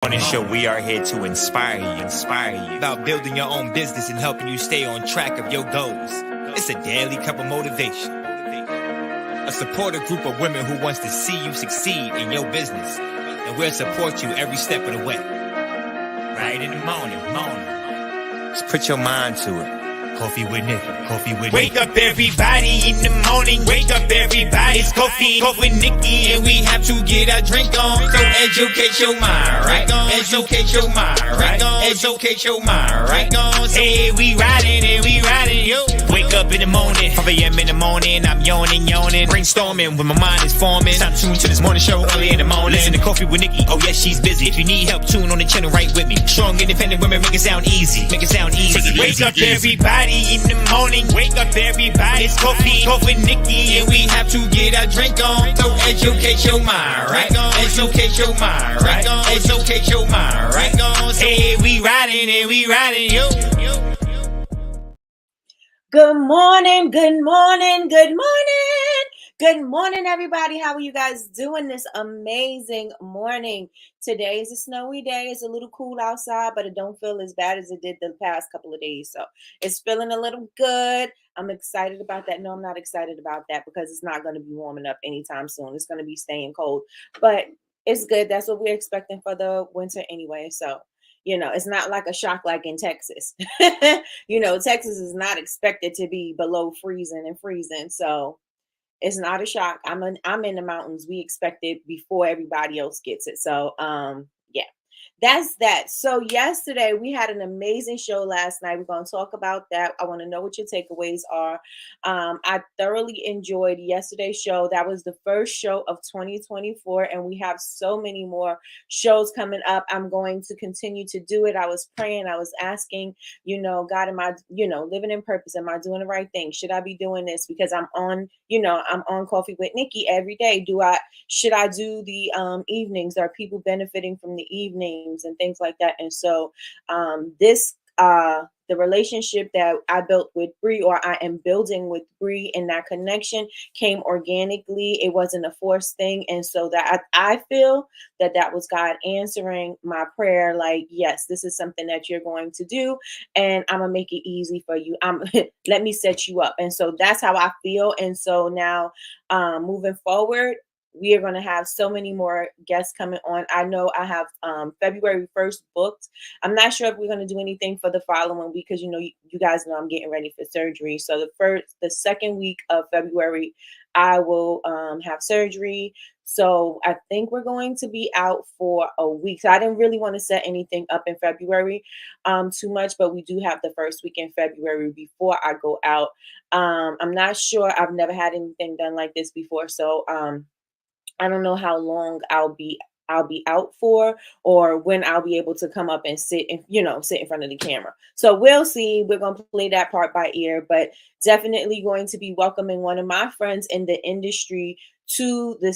On this show, we are here to inspire you about building your own business and helping you stay on track of your goals. It's a daily cup of motivation. A supportive group of women who wants to see you succeed in your business, and we'll support you every step of the way. Right in the morning. Just put your mind to it. Coffee with Nikkie. Wake up everybody in the morning. Wake up everybody. It's coffee with Nikkie, and we have to get our drink on. So educate your mind, right? Educate your mind, right? Educate your mind, right? Hey, we riding, yo. Wake up in the morning, 5 a.m. in the morning. I'm yawning, brainstorming when my mind is forming. Time to tune to this morning show early in the morning. Listen to Coffee with Nikkie. Oh yes, she's busy. If you need help, tune on the channel right with me. Strong, independent women make it sound easy. Wake up everybody in the morning. Wake up everybody. It's coffee with Nikkie, and we have to get our drink on. So educate your mind, right? Educate your mind, right? Educate your mind, right? Hey, we riding, yo. Good morning, everybody. How are you guys doing this amazing morning? Today is a snowy day. It's a little cool outside, but it don't feel as bad as it did the past couple of days. So it's feeling a little good. I'm excited about that. No, I'm not excited about that because it's not going to be warming up anytime soon. It's going to be staying cold, but it's good. That's what we're expecting for the winter anyway. So it's not like a shock like in Texas. Texas is not expected to be below freezing. So it's not a shock. I'm in the mountains. We expect it before everybody else gets it. So yeah. That's that. So yesterday we had an amazing show last night. We're going to talk about that. I want to know what your takeaways are. I thoroughly enjoyed yesterday's show. That was the first show of 2024, and we have so many more shows coming up. I'm going to continue to do it. I was praying. I was asking, God, am I, living in purpose? Am I doing the right thing? Should I be doing this? Because I'm on Coffee with Nikkie every day. Should I do the evenings? Are people benefiting from the evenings and things like that? And so the relationship that I built with Bree, or I am building with Bree, and that connection came organically. It wasn't a forced thing. And so that I feel that was God answering my prayer. Like, yes, this is something that you're going to do, and I'm gonna make it easy for you. Let me set you up. And so that's how I feel. And so now moving forward, we are going to have so many more guests coming on. I know I have February 1st booked. I'm not sure if we're going to do anything for the following week because, you guys know I'm getting ready for surgery. So the second week of February, I will have surgery. So I think we're going to be out for a week. So I didn't really want to set anything up in February too much, but we do have the first week in February before I go out. I'm not sure. I've never had anything done like this before. So I don't know how long I'll be out for, or when I'll be able to come up and sit in front of the camera. So we'll see. We're going to play that part by ear, but definitely going to be welcoming one of my friends in the industry to the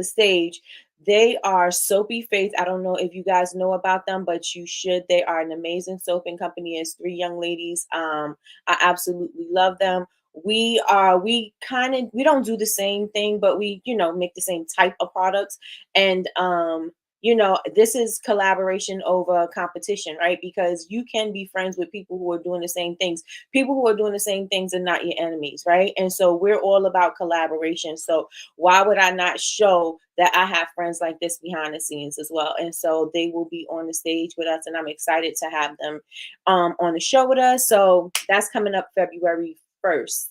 stage. They are Soapy Faith. I don't know if you guys know about them, but you should. They are an amazing soaping company. It's 3 young ladies. I absolutely love them. We don't do the same thing, but we, make the same type of products. And, this is collaboration over competition, right? Because you can be friends with people who are doing the same things. People who are doing the same things are not your enemies, right? And so we're all about collaboration. So why would I not show that I have friends like this behind the scenes as well? And so they will be on the stage with us, and I'm excited to have them on the show with us. So that's coming up February 1st.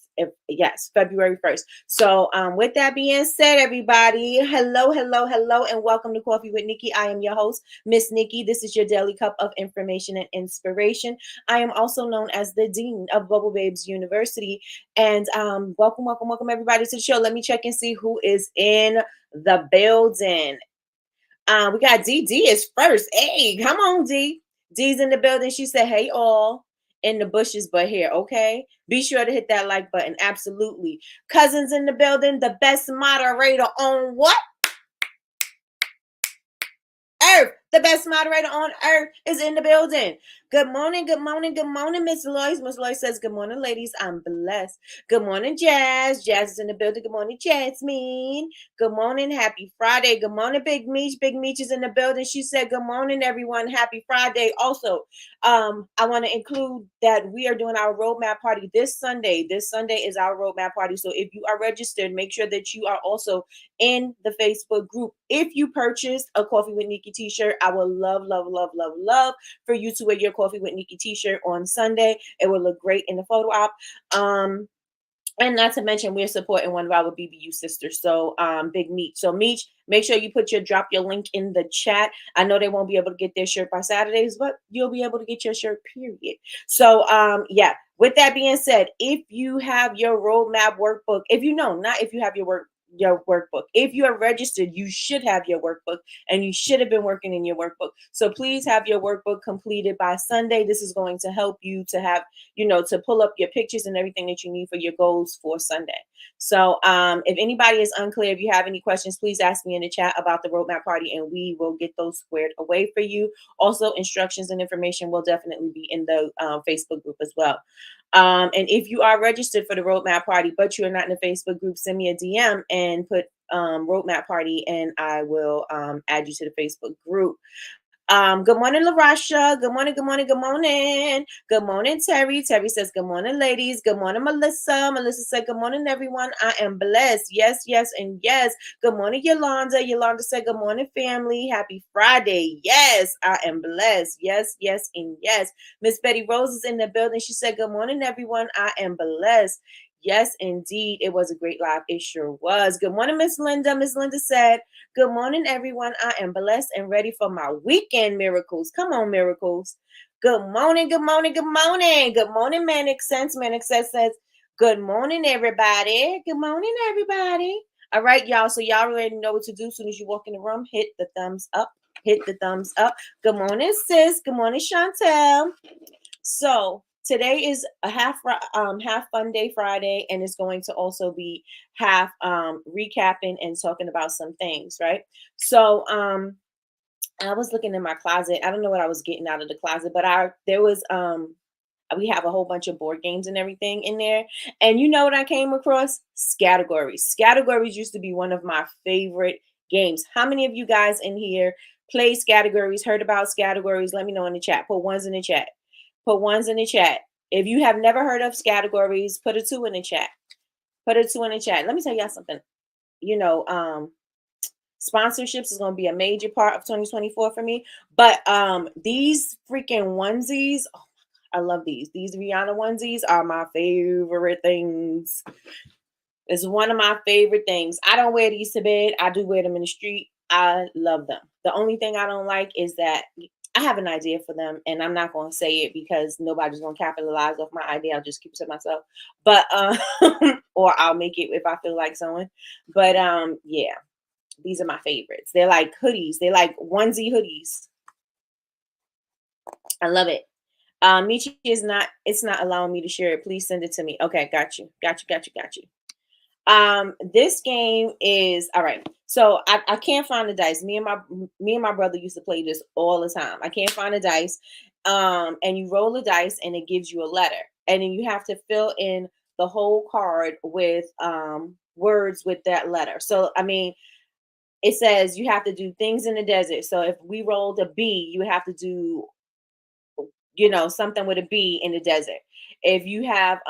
February 1st. So with that being said, everybody, hello, and welcome to Coffee with Nikkie. I am your host, Miss Nikkie. This is your daily cup of information and inspiration. I am also known as the Dean of Bubble Babes University. And welcome, everybody to the show. Let me check and see who is in the building. We got D is first. Hey, come on, D. D's in the building. She said, hey, all. In the bushes, but here, okay? Be sure to hit that like button. Absolutely. Cousins in the building, the best moderator on what? Earth. The best moderator on earth is in the building. Good morning, good morning, good morning, Miss Lois. Miss Lois says, good morning, ladies. I'm blessed. Good morning, Jazz. Jazz is in the building. Good morning, Jasmine. Good morning, happy Friday. Good morning, Big Meech. Big Meech is in the building. She said, good morning, everyone. Happy Friday. Also, I want to include that we are doing our roadmap party this Sunday. This Sunday is our roadmap party. So if you are registered, make sure that you are also in the Facebook group. If you purchased a Coffee with Nikki t-shirt, I would love, love, love, love, love for you to wear your Coffee with Nikki t-shirt on Sunday. It will look great in the photo op. And not to mention, we're supporting one of our BBU sisters. So, Big Meech. So, Meech, make sure you drop your link in the chat. I know they won't be able to get their shirt by Saturdays, but you'll be able to get your shirt, period. So, yeah. With that being said, if you have your roadmap workbook, not if you have your workbook. If you are registered, you should have your workbook and you should have been working in your workbook. So please have your workbook completed by Sunday. This is going to help you to have, to pull up your pictures and everything that you need for your goals for Sunday. So if anybody is unclear, if you have any questions, please ask me in the chat about the roadmap party and we will get those squared away for you. Also, instructions and information will definitely be in the Facebook group as well. And if you are registered for the roadmap party, but you are not in the Facebook group, send me a DM and put roadmap party and I will add you to the Facebook group. Good morning, LaRasha. Good morning, good morning, good morning. Good morning, Terry. Terry says, good morning, ladies. Good morning, Melissa. Melissa said, good morning, everyone. I am blessed. Yes, yes, and yes. Good morning, Yolanda. Yolanda said, good morning, family. Happy Friday. Yes, I am blessed. Yes, yes, and yes. Miss Betty Rose is in the building. She said, good morning, everyone. I am blessed. Yes, indeed. It was a great live. It sure was. Good morning, Miss Linda. Miss Linda said, good morning, everyone. I am blessed and ready for my weekend miracles. Come on, miracles. Good morning, good morning, good morning. Good morning, Manic Sense. Manic Sense says, good morning, everybody. Good morning, everybody. All right, y'all. So y'all already know what to do. As soon as you walk in the room, hit the thumbs up. Hit the thumbs up. Good morning, sis. Good morning, Chantel. So today is a half fun day Friday, and it's going to also be half recapping and talking about some things, right? So I was looking in my closet. I don't know what I was getting out of the closet, but we have a whole bunch of board games and everything in there. And you know what I came across? Scattergories. Scattergories used to be one of my favorite games. How many of you guys in here play Scattergories, heard about Scattergories? Let me know in the chat. Put ones in the chat. Put ones in the chat. If you have never heard of Scattergories, put a 2 in the chat. Put a 2 in the chat. Let me tell y'all something. Sponsorships is going to be a major part of 2024 for me. But these freaking onesies, oh, I love these. These Rihanna onesies are my favorite things. It's one of my favorite things. I don't wear these to bed. I do wear them in the street. I love them. The only thing I don't like is that I have an idea for them, and I'm not going to say it because nobody's going to capitalize off my idea. I'll just keep it to myself. But or I'll make it if I feel like sewing. But yeah, these are my favorites. They're like hoodies. They're like onesie hoodies. I love it. Michi it's not allowing me to share it. Please send it to me. Okay, got you. This game is all right. So I can't find the dice. Me and my brother used to play this all the time. I can't find the dice. And you roll the dice and it gives you a letter. And then you have to fill in the whole card with words with that letter. So I mean, it says you have to do things in the desert. So if we rolled a B, you have to do something with a B in the desert. If you have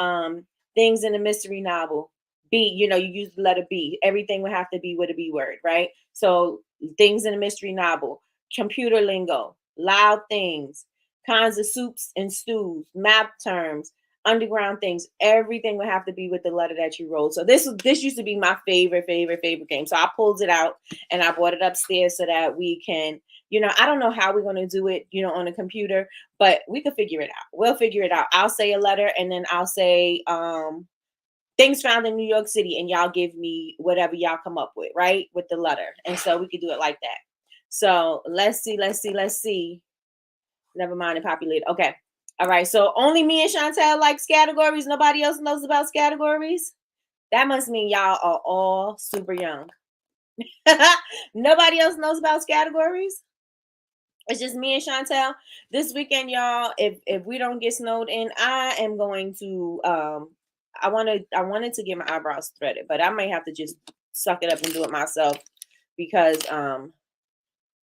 things in a mystery novel, B, you use the letter B. Everything would have to be with a B word, right? So things in a mystery novel, computer lingo, loud things, kinds of soups and stews, map terms, underground things. Everything would have to be with the letter that you rolled. So this used to be my favorite game. So I pulled it out and I brought it upstairs so that we can, I don't know how we're going to do it, on a computer, but we could figure it out. We'll figure it out. I'll say a letter and then I'll say things found in New York City and y'all give me whatever y'all come up with, right? With the letter. And so we could do it like that. So let's see. Never mind, it populated. Okay. All right. So only me and Chantel like Scattergories. Nobody else knows about Scattergories. That must mean y'all are all super young. Nobody else knows about Scattergories. It's just me and Chantel this weekend, y'all. If we don't get snowed in, I am going to I wanted to get my eyebrows threaded, but I might have to just suck it up and do it myself because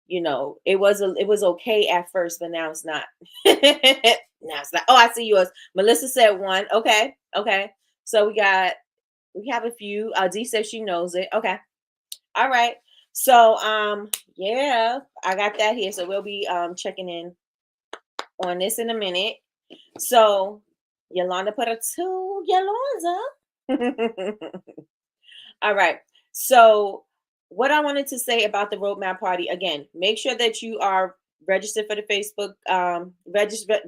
it was okay at first, but now it's not. Now it's not. Oh, I see yours. Melissa said one. Okay, okay. So we have a few. D says she knows it. Okay. All right. So yeah, I got that here. So we'll be checking in on this in a minute. So Yolanda put a two Yolanda. All right. So, what I wanted to say about the roadmap party again, make sure that you are registered for the Facebook,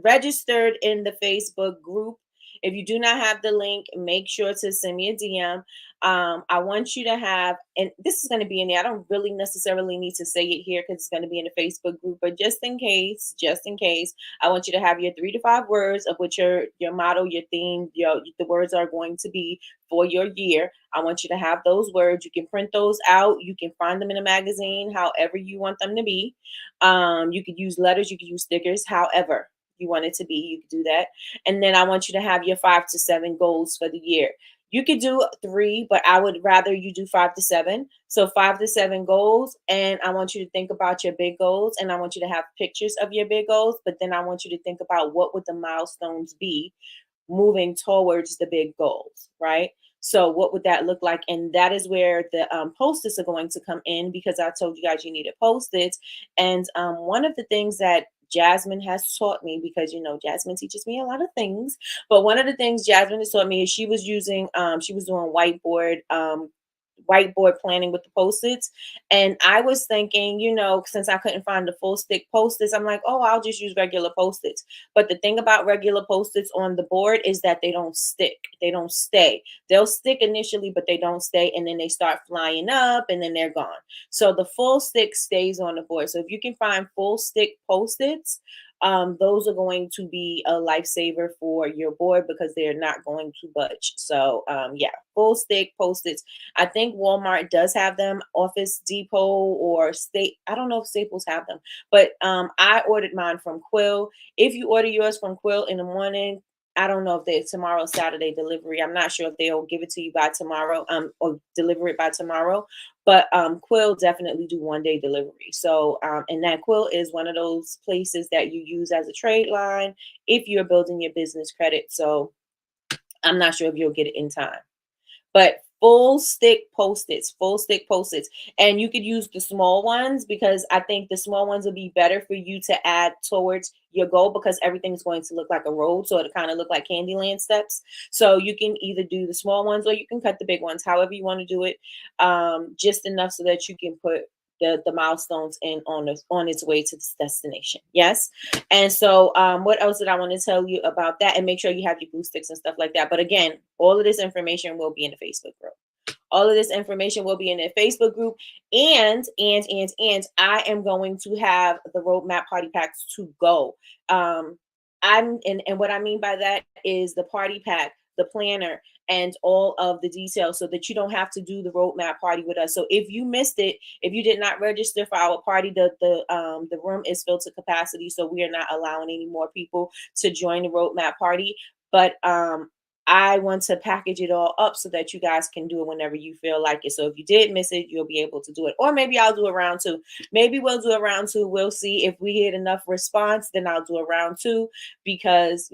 registered in the Facebook group. If you do not have the link, make sure to send me a DM. I want you to have, and this is going to be in there. I don't really necessarily need to say it here because it's going to be in the Facebook group, but just in case, I want you to have your 3 to 5 words of what your motto, your theme, the words are going to be for your year. I want you to have those words. You can print those out. You can find them in a magazine, however you want them to be. You could use letters, you could use stickers, however you want it to be. You could do that. And then I want you to have your 5 to 7 goals for the year. You could do 3, but I would rather you do 5 to 7. So 5 to 7 goals. And I want you to think about your big goals. And I want you to have pictures of your big goals. But then I want you to think about what would the milestones be moving towards the big goals, right? So what would that look like? And that is where the post-its are going to come in, because I told you guys you needed post-its. And one of the things that Jasmine has taught me, because Jasmine teaches me a lot of things, but one of the things Jasmine has taught me is she was doing whiteboard planning with the post-its. And I was thinking, since I couldn't find the full stick post-its, I'm like, oh, I'll just use regular post-its. But the thing about regular post-its on the board is that they don't stick. They don't stay. They'll stick initially, but they don't stay. And then they start flying up and then they're gone. So the full stick stays on the board. So if you can find full stick post-its, those are going to be a lifesaver for your board because they're not going to budge. So yeah, full stick post-its. I think Walmart does have them, Office Depot or State. I don't know if Staples have them, but I ordered mine from Quill. If you order yours from Quill in the morning, I don't know if they tomorrow Saturday delivery. I'm not sure if they'll give it to you by tomorrow, or deliver it by tomorrow. But Quill definitely do 1 day delivery. So and that Quill is one of those places that you use as a trade line if you're building your business credit. So I'm not sure if you'll get it in time. But full stick post-its, and you could use the small ones, because I think the small ones will be better for you to add towards your goal, because everything's going to look like a road, so it kind of look like Candyland steps. So you can either do the small ones or you can cut the big ones, however you want to do it, just enough so that you can put the milestones in on its way to this destination. Yes. And so what else did I want to tell you about that? And make sure you have your glue sticks and stuff like that. But again, all of this information will be in the Facebook group. All of this information will be in the Facebook group. And I am going to have the roadmap party packs to go. And what I mean by that is the party pack, the planner, and all of the details, so that you don't have to do the roadmap party with us. So if you missed it, if you did not register for our party, the room is filled to capacity, so we are not allowing any more people to join the roadmap party. But I want to package it all up so that you guys can do it whenever you feel like it. So if you did miss it, you'll be able to do it. Or maybe I'll do a round 2. Maybe we'll do a round 2. We'll see if we get enough response, then I'll do a round 2, because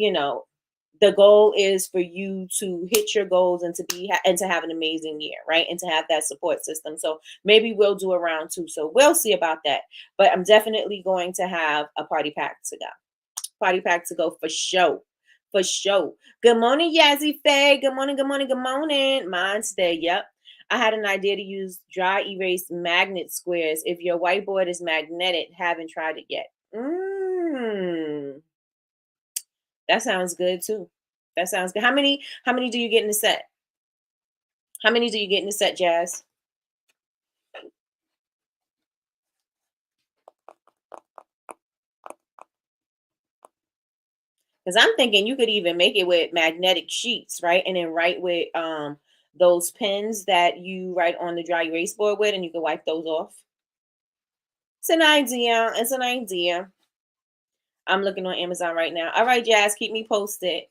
the goal is for you to hit your goals and to have an amazing year, right? And to have that support system. So maybe we'll do a round 2. So we'll see about that. But I'm definitely going to have a party pack to go. Party pack to go for sure. For sure. Good morning, Yazzie Faye. Good morning, good morning, good morning. Mine's today. Yep. I had an idea to use dry erase magnet squares. If your whiteboard is magnetic, haven't tried it yet. That sounds good too. That sounds good. How many do you get in the set? How many do you get in the set, Jazz? Because I'm thinking you could even make it with magnetic sheets, right? And then write with those pens that you write on the dry erase board with, and you can wipe those off. It's an idea. It's an idea. I'm looking on Amazon right now. All right, Jazz, keep me posted.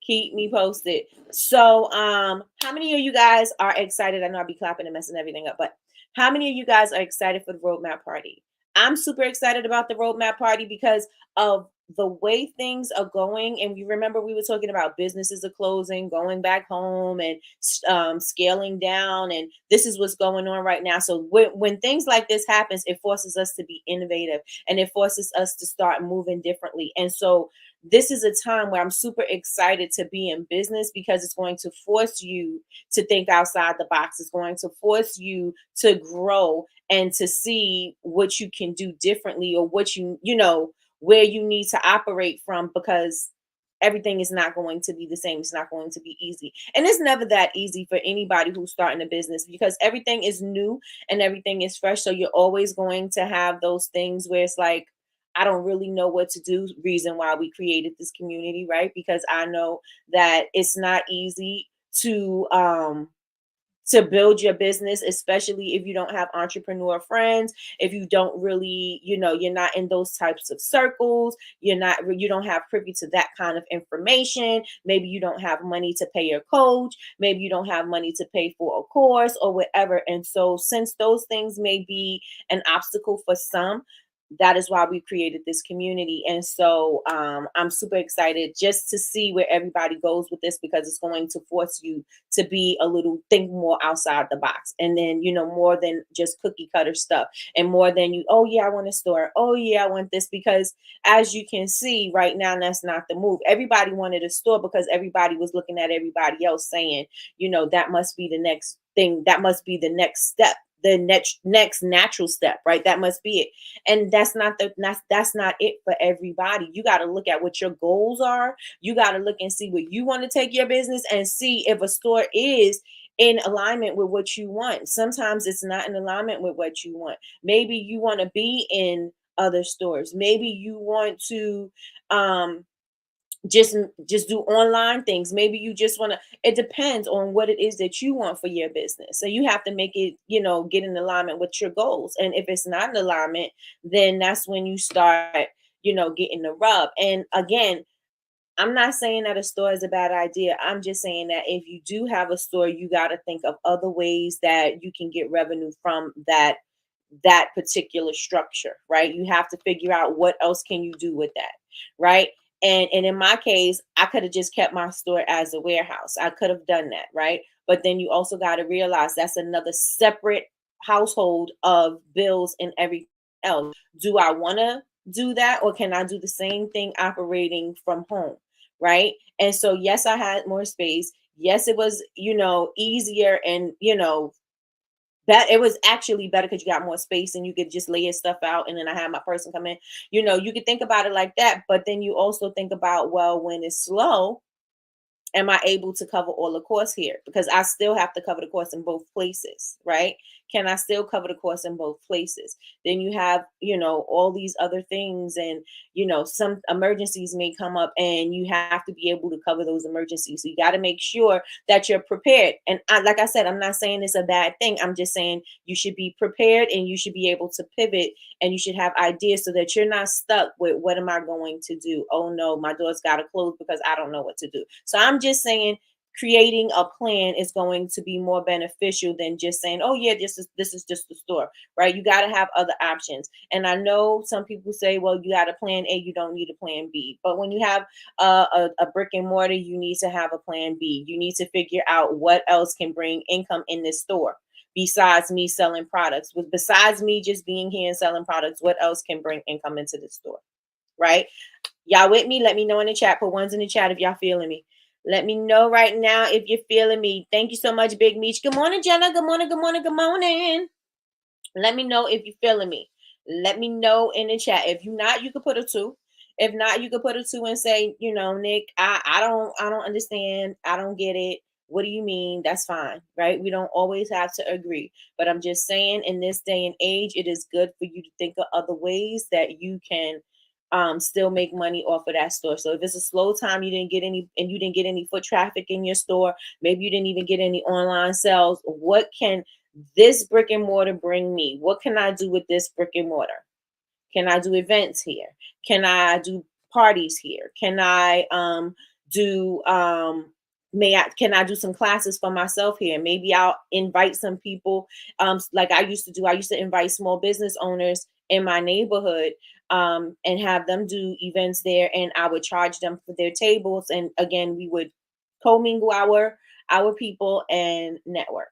Keep me posted. So, how many of you guys are excited? I know I'll be clapping and messing everything up, but how many of you guys are excited for the roadmap party? I'm super excited about the roadmap party because of the way things are going. And you remember we were talking about businesses are closing, going back home, and scaling down. And this is what's going on right now. So when things like this happens, it forces us to be innovative and it forces us to start moving differently. And so this is a time where I'm super excited to be in business because it's going to force you to think outside the box. It's going to force you to grow and to see what you can do differently, or what where you need to operate from, because everything is not going to be the same. It's not going to be easy. And it's never that easy for anybody who's starting a business, because everything is new and everything is fresh. So you're always going to have those things where it's like, I don't really know what to do. Reason why we created this community, right? Because I know that it's not easy to build your business, especially if you don't have entrepreneur friends, if you don't really, you're not in those types of circles, you don't have privy to that kind of information. Maybe you don't have money to pay your coach, maybe you don't have money to pay for a course or whatever. And so since those things may be an obstacle for some, that is why we created this community. And so I'm super excited just to see where everybody goes with this, because it's going to force you to be a little, think more outside the box. And then, more than just cookie cutter stuff, and more than oh yeah, I want a store. Oh yeah, I want this. Because as you can see right now, that's not the move. Everybody wanted a store because everybody was looking at everybody else saying, that must be the next thing. That must be the next step, the next natural step, right? That must be it. And that's not it for everybody. You got to look at what your goals are. You got to look and see where you want to take your business, and see if a store is in alignment with what you want. Sometimes it's not in alignment with what you want. Maybe you want to be in other stores. Maybe you want to just do online things. Maybe you just want to, it depends on what it is that you want for your business. So you have to make it, get in alignment with your goals. And if it's not in alignment, then that's when you start, getting the rub. And again, I'm not saying that a store is a bad idea. I'm just saying that if you do have a store, you got to think of other ways that you can get revenue from that particular structure, right? You have to figure out what else can you do with that, right? And in my case, I could have just kept my store as a warehouse. I could have done that, right? But then you also got to realize that's another separate household of bills and everything else. Do I want to do that, or can I do the same thing operating from home, right? And so yes, I had more space. Yes, it was, easier, and that it was actually better because you got more space and you could just lay your stuff out, and then I had my person come in. You could think about it like that, but then you also think about, well, when it's slow, am I able to cover all the costs here? Because I still have to cover the costs in both places, right? Can I still cover the costs in both places? Then you have, all these other things, and, some emergencies may come up, and you have to be able to cover those emergencies. So you got to make sure that you're prepared. And like I said, I'm not saying it's a bad thing. I'm just saying you should be prepared, and you should be able to pivot, and you should have ideas so that you're not stuck with, what am I going to do? Oh no, my door's got to close because I don't know what to do. So I'm just saying creating a plan is going to be more beneficial than just saying, oh yeah, this is just the store, right? You got to have other options. And I know some people say, well, you got a plan A, you don't need a plan B. But when you have a brick and mortar, you need to have a plan B. You need to figure out what else can bring income in this store besides me selling products. Besides me just being here and selling products, what else can bring income into the store, right? Y'all with me? Let me know in the chat. Put ones in the chat if y'all feeling me. Let me know right now if you're feeling me. Thank you so much, Big Meech. Good morning, Jenna. Good morning, good morning, good morning. Let me know if you're feeling me. Let me know in the chat. If you're not, you could put a 2. If not, you could put a 2 and say, Nick, I don't understand. I don't get it. What do you mean? That's fine, right? We don't always have to agree. But I'm just saying, in this day and age, it is good for you to think of other ways that you can still make money off of that store. So if it's a slow time, you didn't get any foot traffic in your store, maybe you didn't even get any online sales. What can this brick and mortar bring me? What can I do with this brick and mortar? Can I do events here? Can I do parties here? Can I do may I can I do some classes for myself here? Maybe I'll invite some people like I used to do. I used to invite small business owners in my neighborhood and have them do events there, and I would charge them for their tables, and again we would commingle our people and network,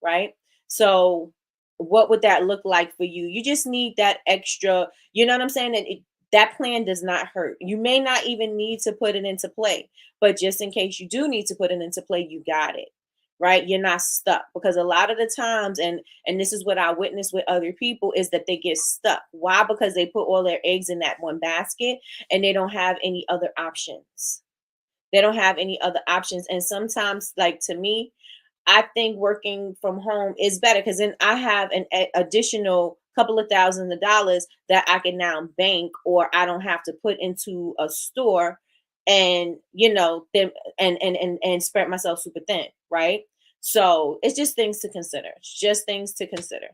right? So what would that look like for you? You just need that extra, you know what I'm saying? That plan does not hurt. You may not even need to put it into play, but just in case you do need to put it into play, you got it. Right? You're not stuck, because a lot of the times, and this is what I witness with other people, is that they get stuck. Why? Because they put all their eggs in that one basket and they don't have any other options. They don't have any other options. And sometimes, like, to me, I think working from home is better, because then I have an additional couple of thousands of dollars that I can now bank, or I don't have to put into a store and then and spread myself super thin, right? So it's just things to consider. It's just things to consider.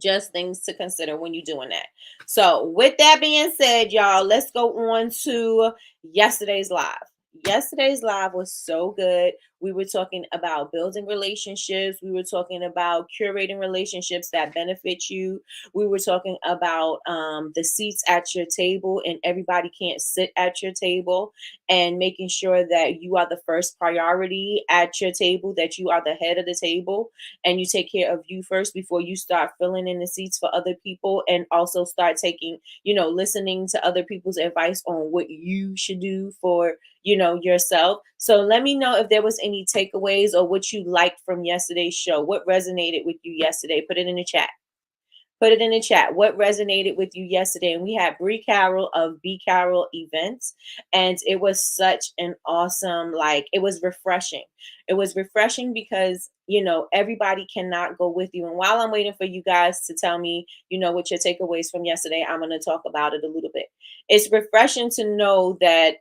Just things to consider when you're doing that. So, with that being said, y'all, let's go on to yesterday's live. Yesterday's live was so good. We were talking about building relationships. We were talking about curating relationships that benefit you. We were talking about the seats at your table, and everybody can't sit at your table, and making sure that you are the first priority at your table, that you are the head of the table, and you take care of you first before you start filling in the seats for other people, and also start taking, listening to other people's advice on what you should do for, yourself. So let me know if there was any takeaways or what you liked from yesterday's show. What resonated with you yesterday? Put it in the chat. Put it in the chat. What resonated with you yesterday? And we had Bree Carroll of B Carroll Events. And it was such an awesome, it was refreshing. It was refreshing because, everybody cannot go with you. And while I'm waiting for you guys to tell me, what your takeaways from yesterday, I'm going to talk about it a little bit. It's refreshing to know that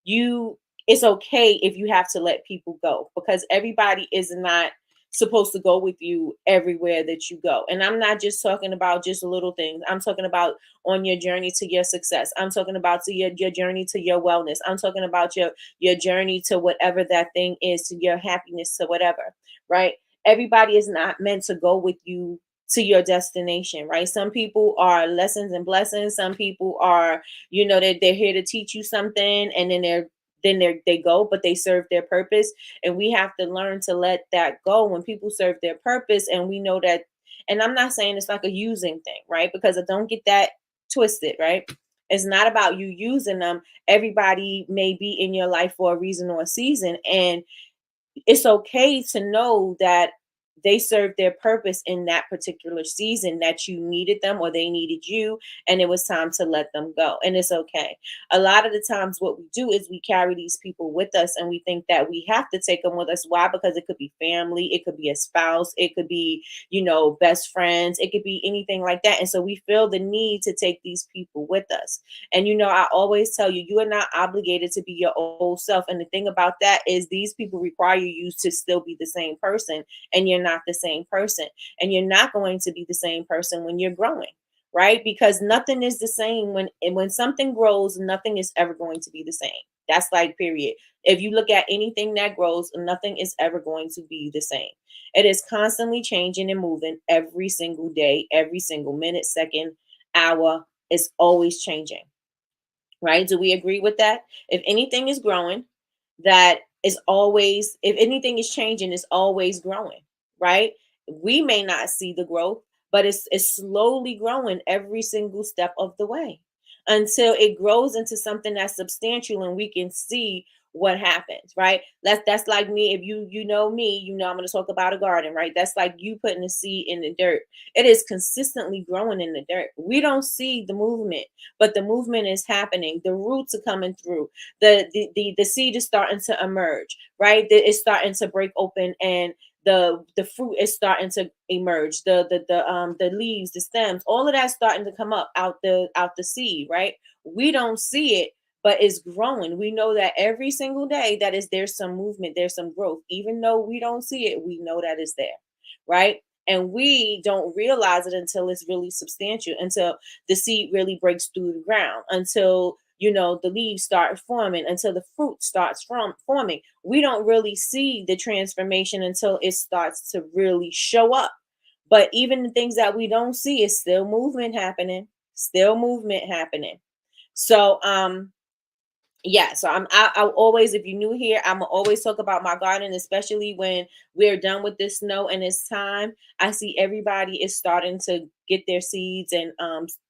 you it's okay if you have to let people go, because everybody is not supposed to go with you everywhere that you go. And I'm not just talking about just little things. I'm talking about on your journey to your success. I'm talking about to your journey to your wellness. I'm talking about your journey to whatever that thing is, to your happiness, to whatever, right? Everybody is not meant to go with you to your destination, right? Some people are lessons and blessings. Some people are, they're here to teach you something, and then they go, but they serve their purpose. And we have to learn to let that go when people serve their purpose. And we know that, and I'm not saying it's like a using thing, right? Because I don't get that twisted, right? It's not about you using them. Everybody may be in your life for a reason or a season. And it's okay to know that they served their purpose in that particular season, that you needed them or they needed you, and it was time to let them go. And it's okay. A lot of the times what we do is we carry these people with us, and we think that we have to take them with us. Why? Because it could be family, it could be a spouse, it could be, best friends, it could be anything like that. And so we feel the need to take these people with us. And I always tell you, you are not obligated to be your old self. And the thing about that is these people require you to still be the same person, and you're not the same person. And you're not going to be the same person when you're growing, right? Because nothing is the same when something grows, nothing is ever going to be the same. That's like period. If you look at anything that grows, nothing is ever going to be the same. It is constantly changing and moving every single day, every single minute, second, hour. It's always changing, right? Do we agree with that? If anything is growing, that is always, if anything is changing, it's always growing, right? We may not see the growth, but it's slowly growing every single step of the way until it grows into something that's substantial and we can see what happens, right? That's like me. If you know me, I'm going to talk about a garden, right? That's like you putting a seed in the dirt. It is consistently growing in the dirt. We don't see the movement, but the movement is happening. The roots are coming through. The seed is starting to emerge, right? It's starting to break open, and the fruit is starting to emerge. The leaves, the stems, all of that's starting to come up out the seed, right? We don't see it, but it's growing. We know that every single day there's some movement, there's some growth. Even though we don't see it, we know that it's there, right? And we don't realize it until it's really substantial, until the seed really breaks through the ground, until the leaves start forming, until the fruit starts from forming. We don't really see the transformation until it starts to really show up. But even the things that we don't see is still movement happening, still movement happening. So yeah, so I always, if you're new here, I'm always talk about my garden, especially when we're done with this snow and it's time. I see everybody is starting to get their seeds and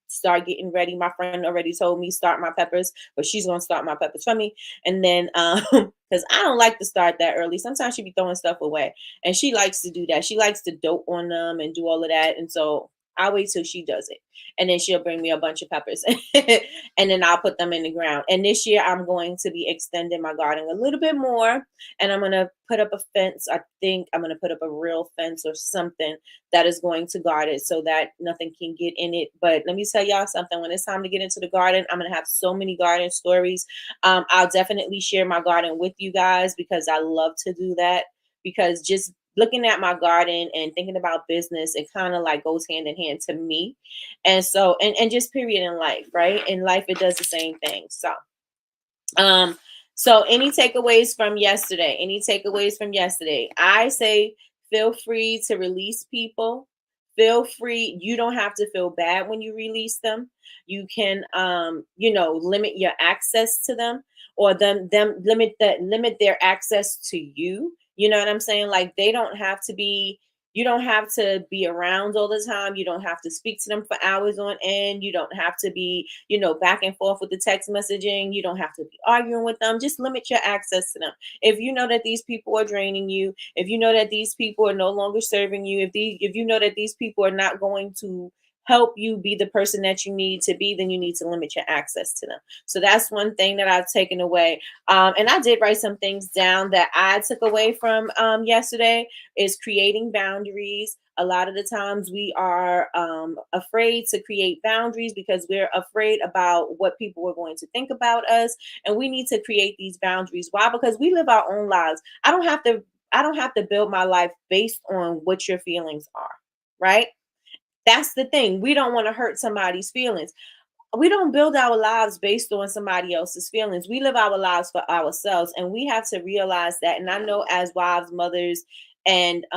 start getting ready. My friend already told me start my peppers, but she's gonna start my peppers for me. And then because I don't like to start that early. Sometimes she be throwing stuff away, and she likes to do that. She likes to dote on them and do all of that, and so I wait till she does it, and then she'll bring me a bunch of peppers. And then I'll put them in the ground. And this year I'm going to be extending my garden a little bit more, and I'm going to put up a fence. I think I'm going to put up a real fence or something that is going to guard it so that nothing can get in it. But let me tell y'all something. When it's time to get into the garden, I'm going to have so many garden stories. I'll definitely share my garden with you guys because I love to do that, because just looking at my garden and thinking about business, it kind of like goes hand in hand to me. And so, and just period in life, right? In life, it does the same thing. Um, so any takeaways from yesterday? Any takeaways from yesterday? I say feel free to release people. Feel free. You don't have to feel bad when you release them. You can limit your access to them, or them limit their access to you. You know what I'm saying? Like they don't have to be you don't have to be around all the time. You don't have to speak to them for hours on end. You don't have to be, back and forth with the text messaging. You don't have to be arguing with them. Just limit your access to them. If you know that these people are draining you, if you know that these people are no longer serving you, if you know that these people are not going to help you be the person that you need to be, then you need to limit your access to them. So that's one thing that I've taken away. And I did write some things down that I took away from yesterday, is creating boundaries. A lot of the times we are afraid to create boundaries because we're afraid about what people are going to think about us. And we need to create these boundaries. Why? Because we live our own lives. I don't have to build my life based on what your feelings are, right? That's the thing. We don't want to hurt somebody's feelings. We don't build our lives based on somebody else's feelings. We live our lives for ourselves, and we have to realize that. And I know, as wives, mothers, and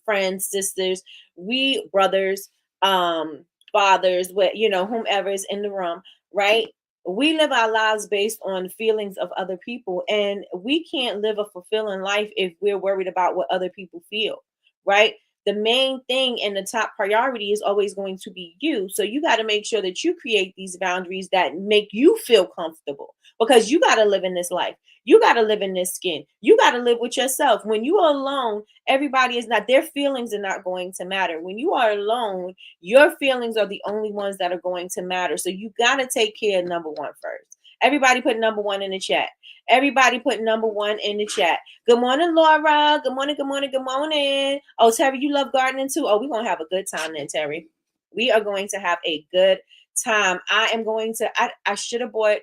friends, sisters, we brothers, fathers, what whomever is in the room, right? We live our lives based on feelings of other people, and we can't live a fulfilling life if we're worried about what other people feel, right? The main thing and the top priority is always going to be you. So you got to make sure that you create these boundaries that make you feel comfortable, because you got to live in this life. You got to live in this skin. You got to live with yourself. When you are alone, everybody is not, their feelings are not going to matter. When you are alone, your feelings are the only ones that are going to matter. So you got to take care of number one first. Everybody put number one in the chat. Everybody put number one in the chat. Good morning, Laura. Good morning, good morning, good morning. Oh, Terry, you love gardening too? Oh, we're going to have a good time then, Terry. We are going to have a good time. I should have bought,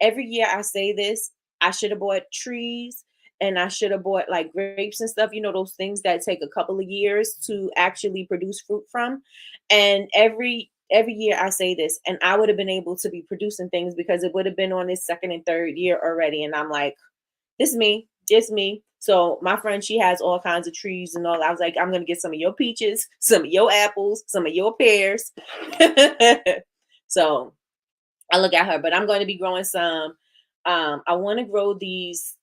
every year I say this, I should have bought trees, and I should have bought like grapes and stuff, those things that take a couple of years to actually produce fruit from. And every year I say this, and I would have been able to be producing things because it would have been on its second and third year already. And I'm like, this is me, just me. So my friend, she has all kinds of trees and all. I was like, I'm gonna get some of your peaches, some of your apples, some of your pears. So I look at her, but I'm going to be growing some. I want to grow these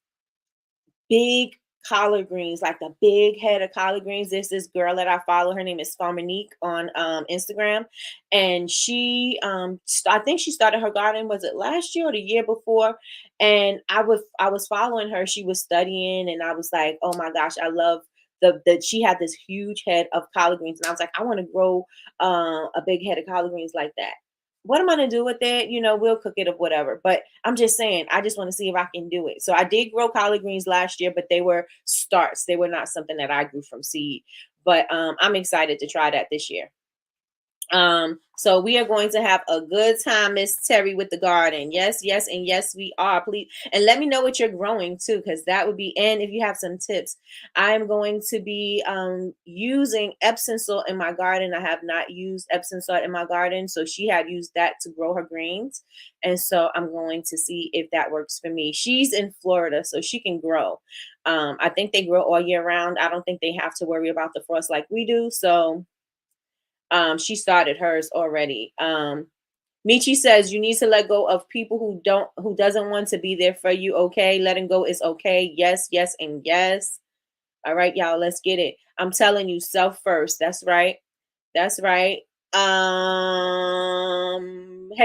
big collard greens, like a big head of collard greens. There's this girl that I follow. Her name is Farmonique on Instagram, and she I think she started her garden, was it last year or the year before? And I was following her. She was studying, and I was like, oh my gosh, I love the she had this huge head of collard greens, and I was like, I want to grow a big head of collard greens like that. What am I gonna do with it? We'll cook it or whatever. But I'm just saying, I just want to see if I can do it. So I did grow collard greens last year, but they were starts. They were not something that I grew from seed. But I'm excited to try that this year. So we are going to have a good time, Miss Terry, with the garden. Yes, yes, and yes, we are. Please, and let me know what you're growing too, because that would be. And if you have some tips, I'm going to be using Epsom salt in my garden. I have not used Epsom salt in my garden, so she had used that to grow her greens, and so I'm going to see if that works for me. She's in Florida, so she can grow. I think they grow all year round. I don't think they have to worry about the frost like we do. So she started hers already. Michi says you need to let go of people who doesn't want to be there for you. Okay, letting go is okay. Yes, yes, and yes. All right, y'all, let's get it. I'm telling you, self first. That's right. That's right. Hey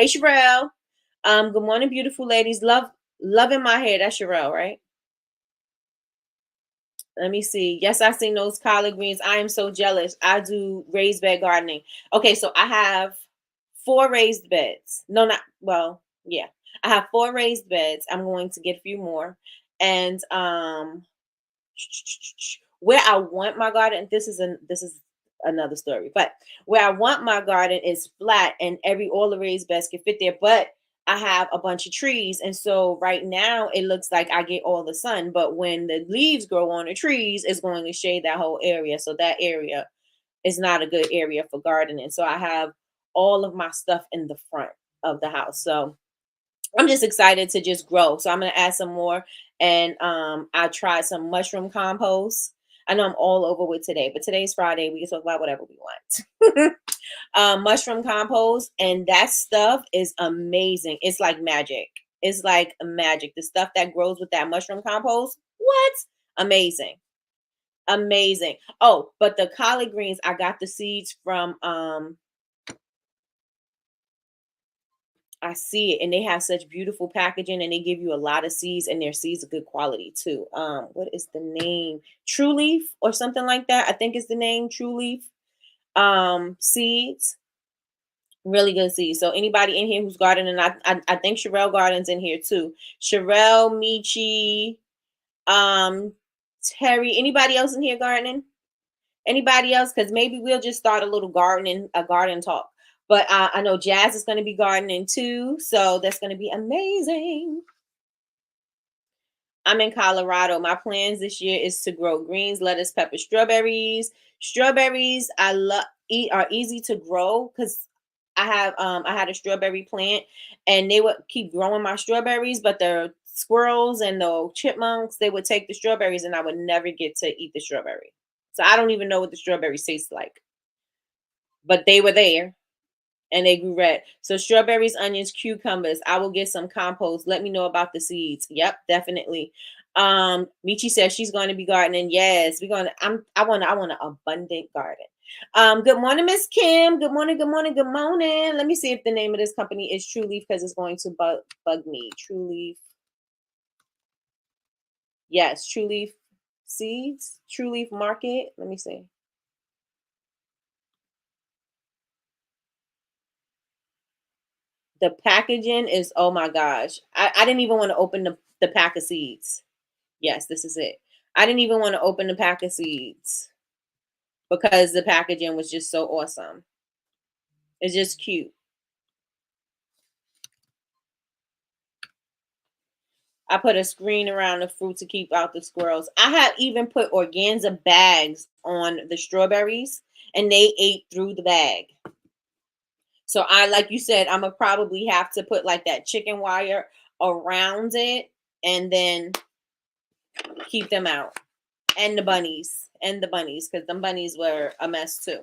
Sherelle. Good morning, beautiful ladies. Loving my hair. That's Sherelle, right? Let me see. Yes, I've seen those collard greens. I am so jealous. I do raised bed gardening. Okay, so I have 4 raised beds. No, not well, yeah. I have 4 raised beds. I'm going to get a few more. And where I want my garden, this is another story. But where I want my garden is flat and all the raised beds can fit there. But I have a bunch of trees. And so right now it looks like I get all the sun. But when the leaves grow on the trees, it's going to shade that whole area. So that area is not a good area for gardening. So I have all of my stuff in the front of the house. So I'm just excited to just grow. So I'm gonna add some more. And I tried some mushroom compost. I know I'm all over with today, but today's Friday. We can talk about whatever we want. Mushroom compost, and that stuff is amazing. It's like magic. It's like magic. The stuff that grows with that mushroom compost, what? Amazing. Amazing. Oh, but the collard greens, I got the seeds from I see it, and they have such beautiful packaging, and they give you a lot of seeds, and their seeds are good quality too. What is the name? True Leaf or something like that. I think is the name True Leaf. Seeds, really good seeds. So anybody in here who's gardening, I think Sherelle Gardens in here too. Sherelle, Michi, um, Terry. Anybody else in here gardening? Anybody else? Because maybe we'll just start a garden talk. But I know Jazz is going to be gardening too, so that's going to be amazing. I'm in Colorado. My plans this year is to grow greens, lettuce, pepper, strawberries. Strawberries I love eat are easy to grow because I had a strawberry plant and they would keep growing my strawberries, but the squirrels and the chipmunks they would take the strawberries and I would never get to eat the strawberry. So I don't even know what the strawberries taste like. But they were there and they grew red. So strawberries, onions, cucumbers. I will get some compost. Let me know about the seeds. Yep, definitely. Michi says she's going to be gardening. Yes, we're gonna. I want an abundant garden. Good morning, Miss Kim. Good morning, good morning, good morning. Let me see if the name of this company is True Leaf because it's going to bug me. True Leaf. Yes, True Leaf Seeds. True Leaf Market. Let me see. The packaging is, oh my gosh. I didn't even want to open the pack of seeds. Yes, this is it. I didn't even want to open the pack of seeds because the packaging was just so awesome. It's just cute. I put a screen around the fruit to keep out the squirrels. I have even put organza bags on the strawberries and they ate through the bag. So like you said, I'm gonna probably have to put like that chicken wire around it and then keep them out. And the bunnies because the bunnies were a mess too.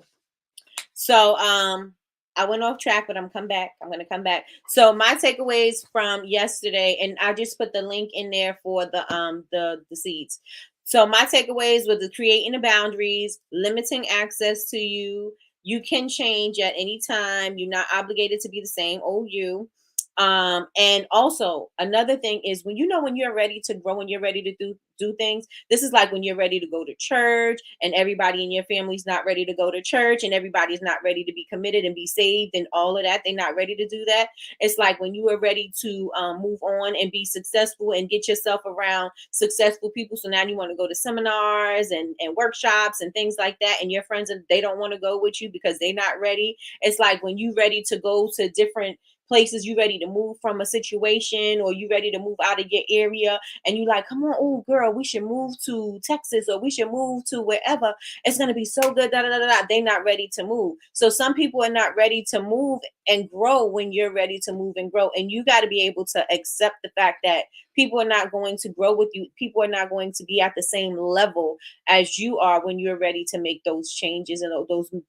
So I went off track, but I'm gonna come back. So my takeaways from yesterday, and I just put the link in there for the seeds. So my takeaways were the creating the boundaries, limiting access to you. You can change at any time. You're not obligated to be the same old you. And also another thing is when you're ready to grow and you're ready to do things. This is like when you're ready to go to church and everybody in your family's not ready to go to church and everybody's not ready to be committed and be saved and all of that. They're not ready to do that. It's like when you are ready to move on and be successful and get yourself around successful people. So now you want to go to seminars and workshops and things like that. And your friends, they don't want to go with you because they're not ready. It's like when you ready to go to different places, you ready to move from a situation or you ready to move out of your area and you like, come on, oh girl, we should move to Texas or we should move to wherever. It's going to be so good. Da, da, da, da. They're not ready to move. So some people are not ready to move and grow when you're ready to move and grow. And you got to be able to accept the fact that people are not going to grow with you. People are not going to be at the same level as you are when you're ready to make those changes and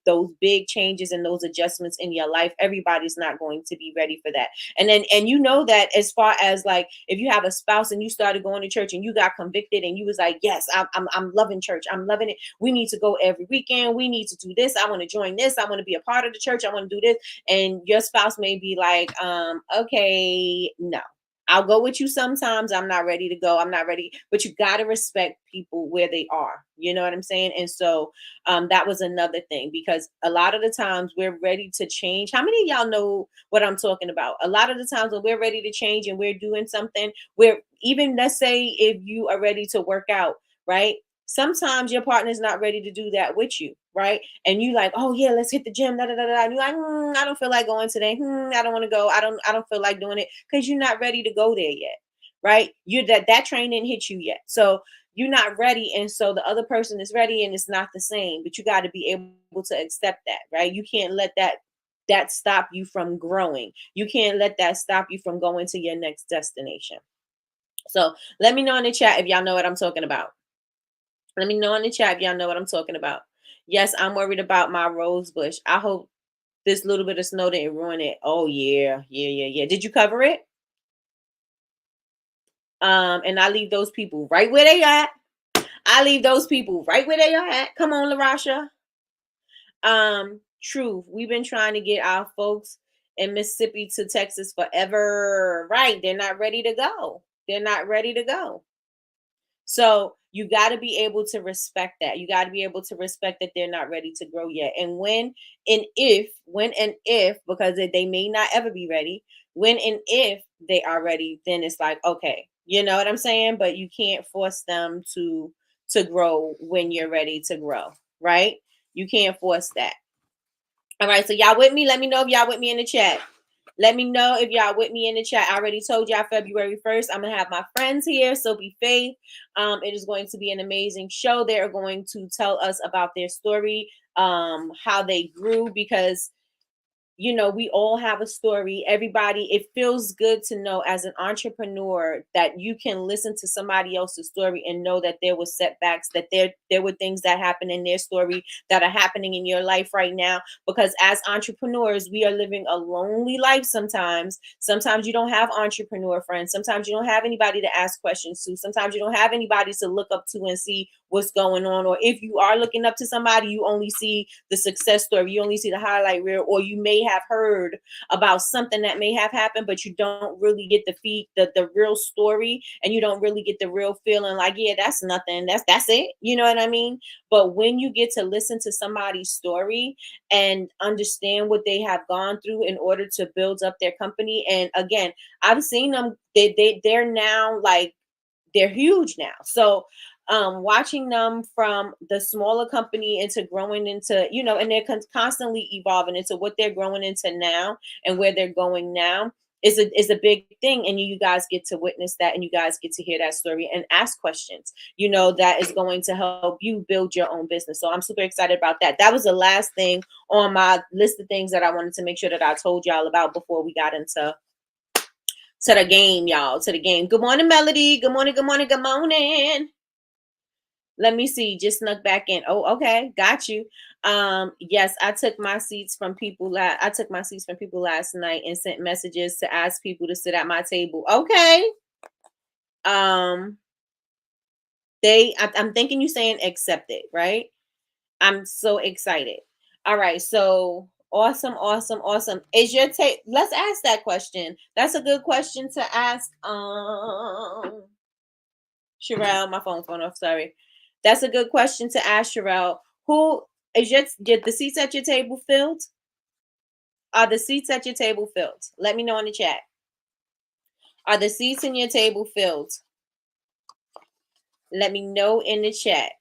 those big changes and those adjustments in your life. Everybody's not going to be ready for that. And you know that as far as like if you have a spouse and you started going to church and you got convicted and you was like, yes, I'm loving church. I'm loving it. We need to go every weekend. We need to do this. I want to join this. I want to be a part of the church. I want to do this. And your spouse may be like, okay, no. I'll go with you sometimes. I'm not ready to go. I'm not ready. But you got to respect people where they are. You know what I'm saying? And so that was another thing because a lot of the times we're ready to change. How many of y'all know what I'm talking about? A lot of the times when we're ready to change and we're doing something, we're even, let's say if you are ready to work out, right? Sometimes your partner's not ready to do that with you, right? And you like, oh yeah, let's hit the gym. Da, da, da, da. And you're like, I don't feel like going today. I don't want to go. I don't feel like doing it because you're not ready to go there yet, right? You that train didn't hit you yet, so you're not ready. And so the other person is ready, and it's not the same. But you got to be able to accept that, right? You can't let that stop you from growing. You can't let that stop you from going to your next destination. So let me know in the chat if y'all know what I'm talking about. Let me know in the chat if y'all know what I'm talking about. Yes, I'm worried about my rose bush. I hope this little bit of snow didn't ruin it. Oh yeah, yeah, yeah, yeah. Did you cover it? And I leave those people right where they at. I leave those people right where they are at. Come on, LaRasha. Truth. We've been trying to get our folks in Mississippi to Texas forever. Right. They're not ready to go. They're not ready to go. So you got to be able to respect that. You got to be able to respect that they're not ready to grow yet. And when and if, because they may not ever be ready, when and if they are ready, then it's like, okay, you know what I'm saying? But you can't force them to grow when you're ready to grow, right? You can't force that. All right, so y'all with me? Let me know if y'all with me in the chat. Let me know if y'all with me in the chat. I already told y'all February 1st, I'm going to have my friends here. So be faith. It is going to be an amazing show. They're going to tell us about their story, how they grew, because we all have a story. Everybody, it feels good to know as an entrepreneur that you can listen to somebody else's story and know that there were setbacks, that there were things that happened in their story that are happening in your life right now. Because as entrepreneurs, we are living a lonely life sometimes. Sometimes you don't have entrepreneur friends. Sometimes you don't have anybody to ask questions to. Sometimes you don't have anybody to look up to and see what's going on. Or if you are looking up to somebody, you only see the success story. You only see the highlight reel, or you may have heard about something that may have happened, but you don't really get the real story, and you don't really get the real feeling like, yeah, that's nothing. That's it. You know what I mean? But when you get to listen to somebody's story and understand what they have gone through in order to build up their company. And again, I've seen them, they're now like, they're huge now. So watching them from the smaller company into growing into, and they're constantly evolving into what they're growing into now and where they're going now is a big thing. And you guys get to witness that, and you guys get to hear that story and ask questions, that is going to help you build your own business. So I'm super excited about that. That was the last thing on my list of things that I wanted to make sure that I told y'all about before we got into the game, y'all, to the game. Good morning, Melody. Good morning, good morning, good morning. Let me see. Just snuck back in. Oh, okay. Got you. Yes, I took my seats from people. I took my seats from people last night and sent messages to ask people to sit at my table. Okay. I'm thinking you saying accept it, right? I'm so excited. All right. So Awesome, awesome, awesome. Is your tape? Let's ask that question. That's a good question to ask. Sherelle, my phone's going off. Sorry. That's a good question to ask, Sherelle. Who is the seats at your table filled? Are the seats at your table filled? Let me know in the chat. Are the seats in your table filled? Let me know in the chat.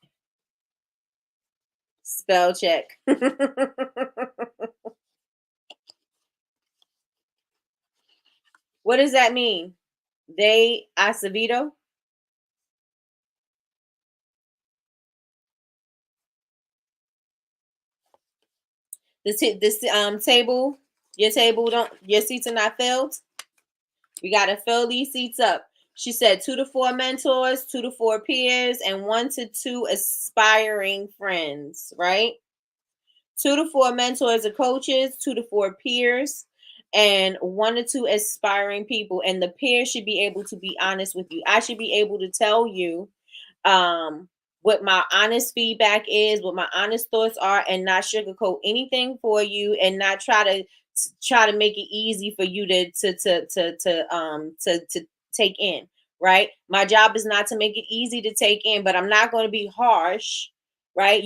Spell check. What does that mean? They acevedo? This table, your seats are not filled. We gotta fill these seats up. She said 2 to 4 mentors, 2 to 4 peers, and 1 to 2 aspiring friends, right? 2 to 4 mentors or coaches, 2 to 4 peers, and 1 to 2 aspiring people. And the peer should be able to be honest with you. I should be able to tell you what my honest feedback is, what my honest thoughts are, and not sugarcoat anything for you, and not try to make it easy for you to take in. Right? My job is not to make it easy to take in, but I'm not going to be harsh. Right?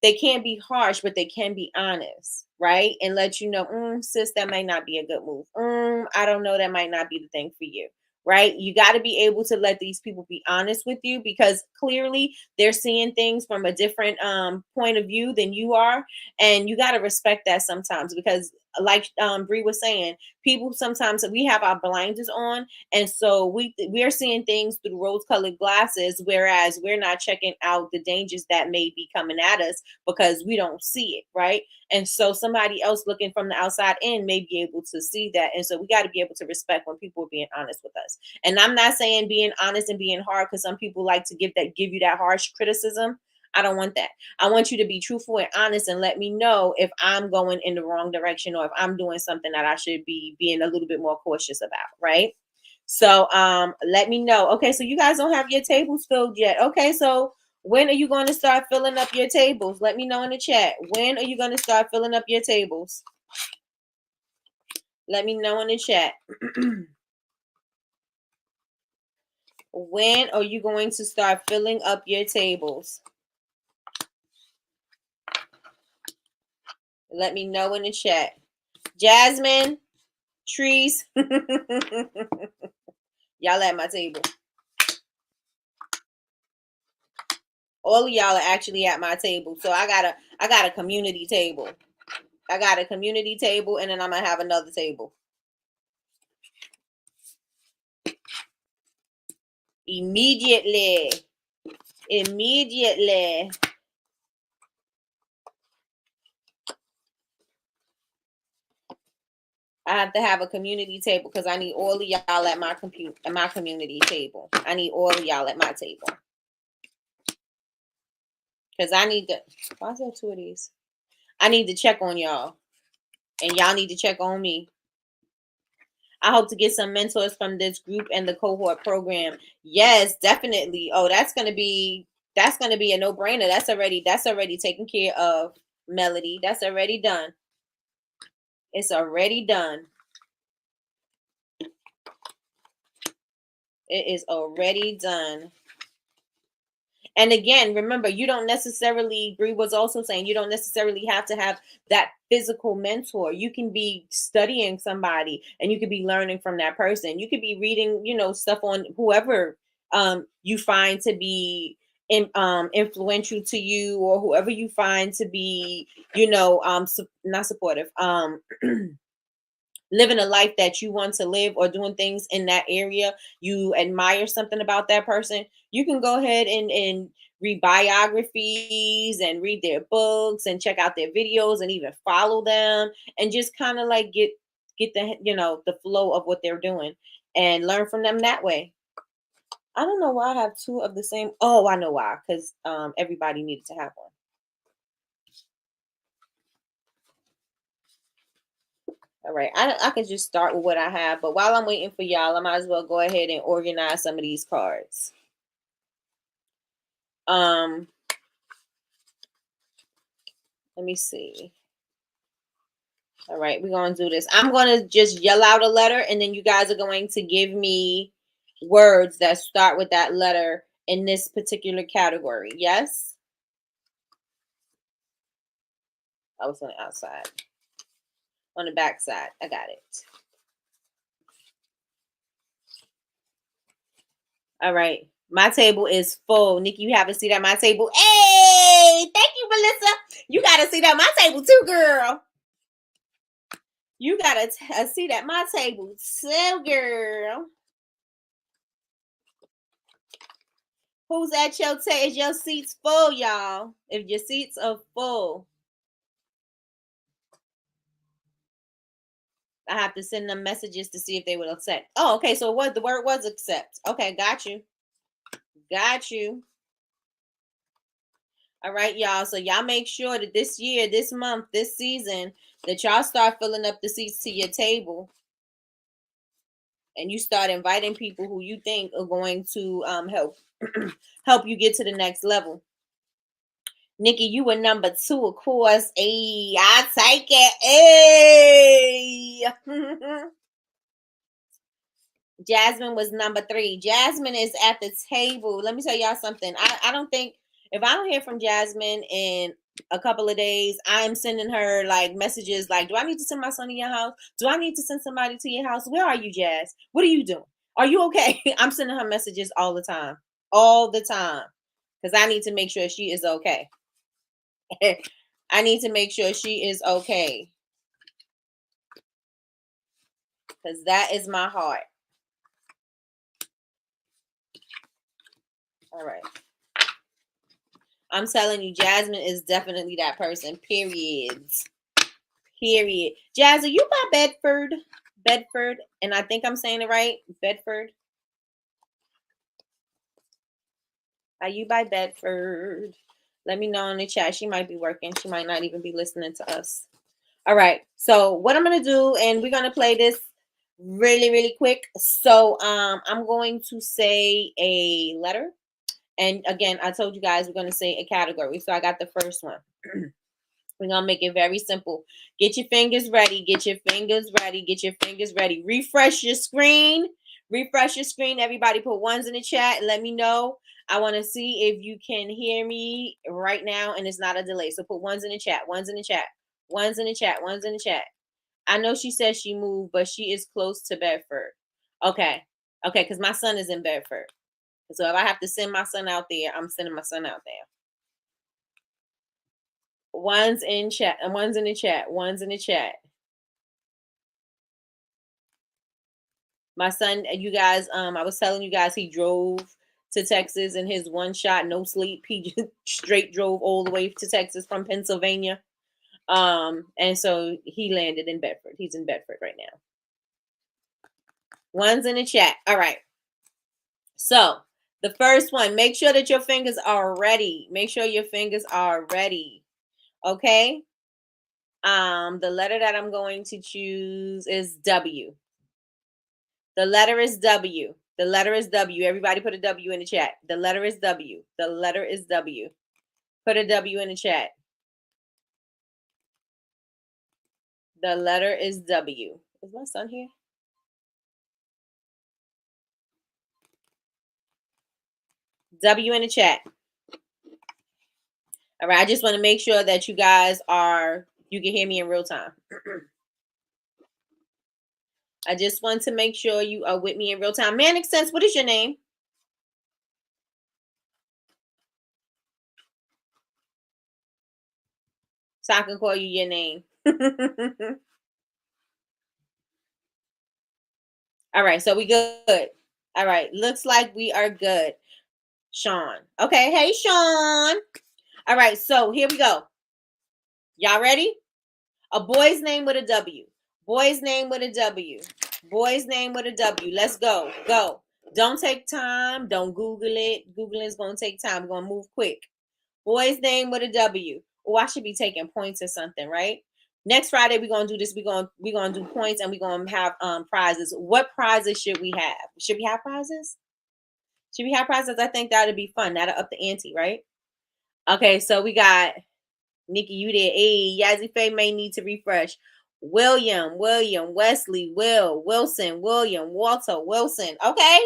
They can't be harsh, but they can be honest, right? And let you know, sis, that might not be a good move. I don't know, that might not be the thing for you, right? You got to be able to let these people be honest with you, because clearly they're seeing things from a different point of view than you are, and you got to respect that sometimes, because like Bree was saying, people sometimes, we have our blinders on, and so we're seeing things through rose-colored glasses, whereas we're not checking out the dangers that may be coming at us because we don't see it, right? And so somebody else looking from the outside in may be able to see that. And so we got to be able to respect when people are being honest with us. And I'm not saying being honest and being hard, because some people like to give you that harsh criticism. I don't want that. I want you to be truthful and honest and let me know if I'm going in the wrong direction, or if I'm doing something that I should be being a little bit more cautious about, right? So let me know. Okay, so you guys don't have your tables filled yet. Okay, so when are you going to start filling up your tables? Let me know in the chat. When are you going to start filling up your tables? Let me know in the chat. When are you going to start filling up your tables? Let me know in the chat. Jasmine, Trees, y'all at my table. All of y'all are actually at my table. So I got a community table. I got a community table, and then I'm gonna have another table. Immediately. I have to have a community table because I need all of y'all at my community table. I need all of y'all at my table. Because I need to, why is there 2 of these? I need to check on y'all. And y'all need to check on me. I hope to get some mentors from this group and the cohort program. Yes, definitely. Oh, that's gonna be a no-brainer. That's already taken care of, Melody. That's already done. It's already done. It is already done. And again, remember, you don't necessarily, Bree was also saying, you don't necessarily have to have that physical mentor. You can be studying somebody and you could be learning from that person. You could be reading, stuff on whoever you find to be influential to you, or whoever you find to be, not supportive, living a life that you want to live, or doing things in that area you admire something about that person. You can go ahead and read biographies and read their books and check out their videos and even follow them, and just kind of like get the flow of what they're doing and learn from them that way. I don't know why I have 2 of the same. Oh, I know why, because everybody needed to have one. All right, I could just start with what I have, but while I'm waiting for y'all, I might as well go ahead and organize some of these cards. Let me see. All right, we're going to do this. I'm going to just yell out a letter, and then you guys are going to give me words that start with that letter in this particular category. Yes? I was on the outside. On the back side. I got it. All right. My table is full. Nikki, you haven't seen that my table. Hey, thank you, Melissa. You got to see that my table too, girl. You got to see that my table too, girl. Who's at your table? Is your seats full, y'all? If your seats are full, I have to send them messages to see if they will accept. Oh, okay. So what the word was accept. Okay, got you. Got you. All right, y'all. So y'all make sure that this year, this month, this season, that y'all start filling up the seats to your table. And you start inviting people who you think are going to help you get to the next level. Nikki, you were number 2, of course. Hey, I take it. Hey. Jasmine was number 3. Jasmine is at the table. Let me tell y'all something. I don't think, if I don't hear from Jasmine in a couple of days, I'm sending her like messages like, do I need to send my son to your house? Do I need to send somebody to your house? Where are you, Jazz? What are you doing? Are you okay? I'm sending her messages all the time. All the time. Because I need to make sure she is okay. I need to make sure she is okay. Because that is my heart. All right. I'm telling you, Jasmine is definitely that person. Periods. Period. Jazz, are you by Bedford? Bedford. And I think I'm saying it right. Bedford. Are you by Bedford? Let me know in the chat. She might be working. She might not even be listening to us. All right. So what I'm going to do, and we're going to play this really, really quick. So I'm going to say a letter. And again, I told you guys we're going to say a category. So I got the first one. We're going to make it very simple. Get your fingers ready. Get your fingers ready. Get your fingers ready. Refresh your screen. Refresh your screen. Everybody put ones in the chat and let me know. I want to see if you can hear me right now and it's not a delay. So put ones in the chat. Ones in the chat. Ones in the chat. Ones in the chat. I know she says she moved, but she is close to Bedford. Okay. Okay, because my son is in Bedford. So if I have to send my son out there, I'm sending my son out there. One's in chat. One's in the chat. One's in the chat. My son, you guys, I was telling you guys he drove to Texas in his one shot, no sleep. He just straight drove all the way to Texas from Pennsylvania. And so he landed in Bedford. He's in Bedford right now. One's in the chat. All right. So the first one, make sure that your fingers are ready. Make sure your fingers are ready. Okay. The letter that I'm going to choose is W. The letter is W. The letter is W. Everybody put a W in the chat. The letter is W. The letter is W. Put a W in the chat. The letter is W. Is my son here? W in the chat. All right. I just want to make sure that you guys you can hear me in real time. I just want to make sure you are with me in real time. Manic Sense, what is your name? So I can call you your name. All right, so we good. All right, looks like we are good. Sean. Okay, hey, Sean. All right, so here we go. Y'all ready? A boy's name with a W. Boy's name with a W. Boy's name with a W. Let's go. Go. Don't take time. Don't Google it. Googling is going to take time. We're going to move quick. Boy's name with a W. Oh, I should be taking points or something, right? Next Friday, we're going to do this. We're going to do points and we're going to have prizes. What prizes should we have? Should we have prizes? Should we have prizes? I think that would be fun. That'll up the ante, right? Okay, so we got Nikki, you there. Hey, Yazzie Faye may need to refresh. William, Wesley, Wilson, William, Walter, Wilson. Okay.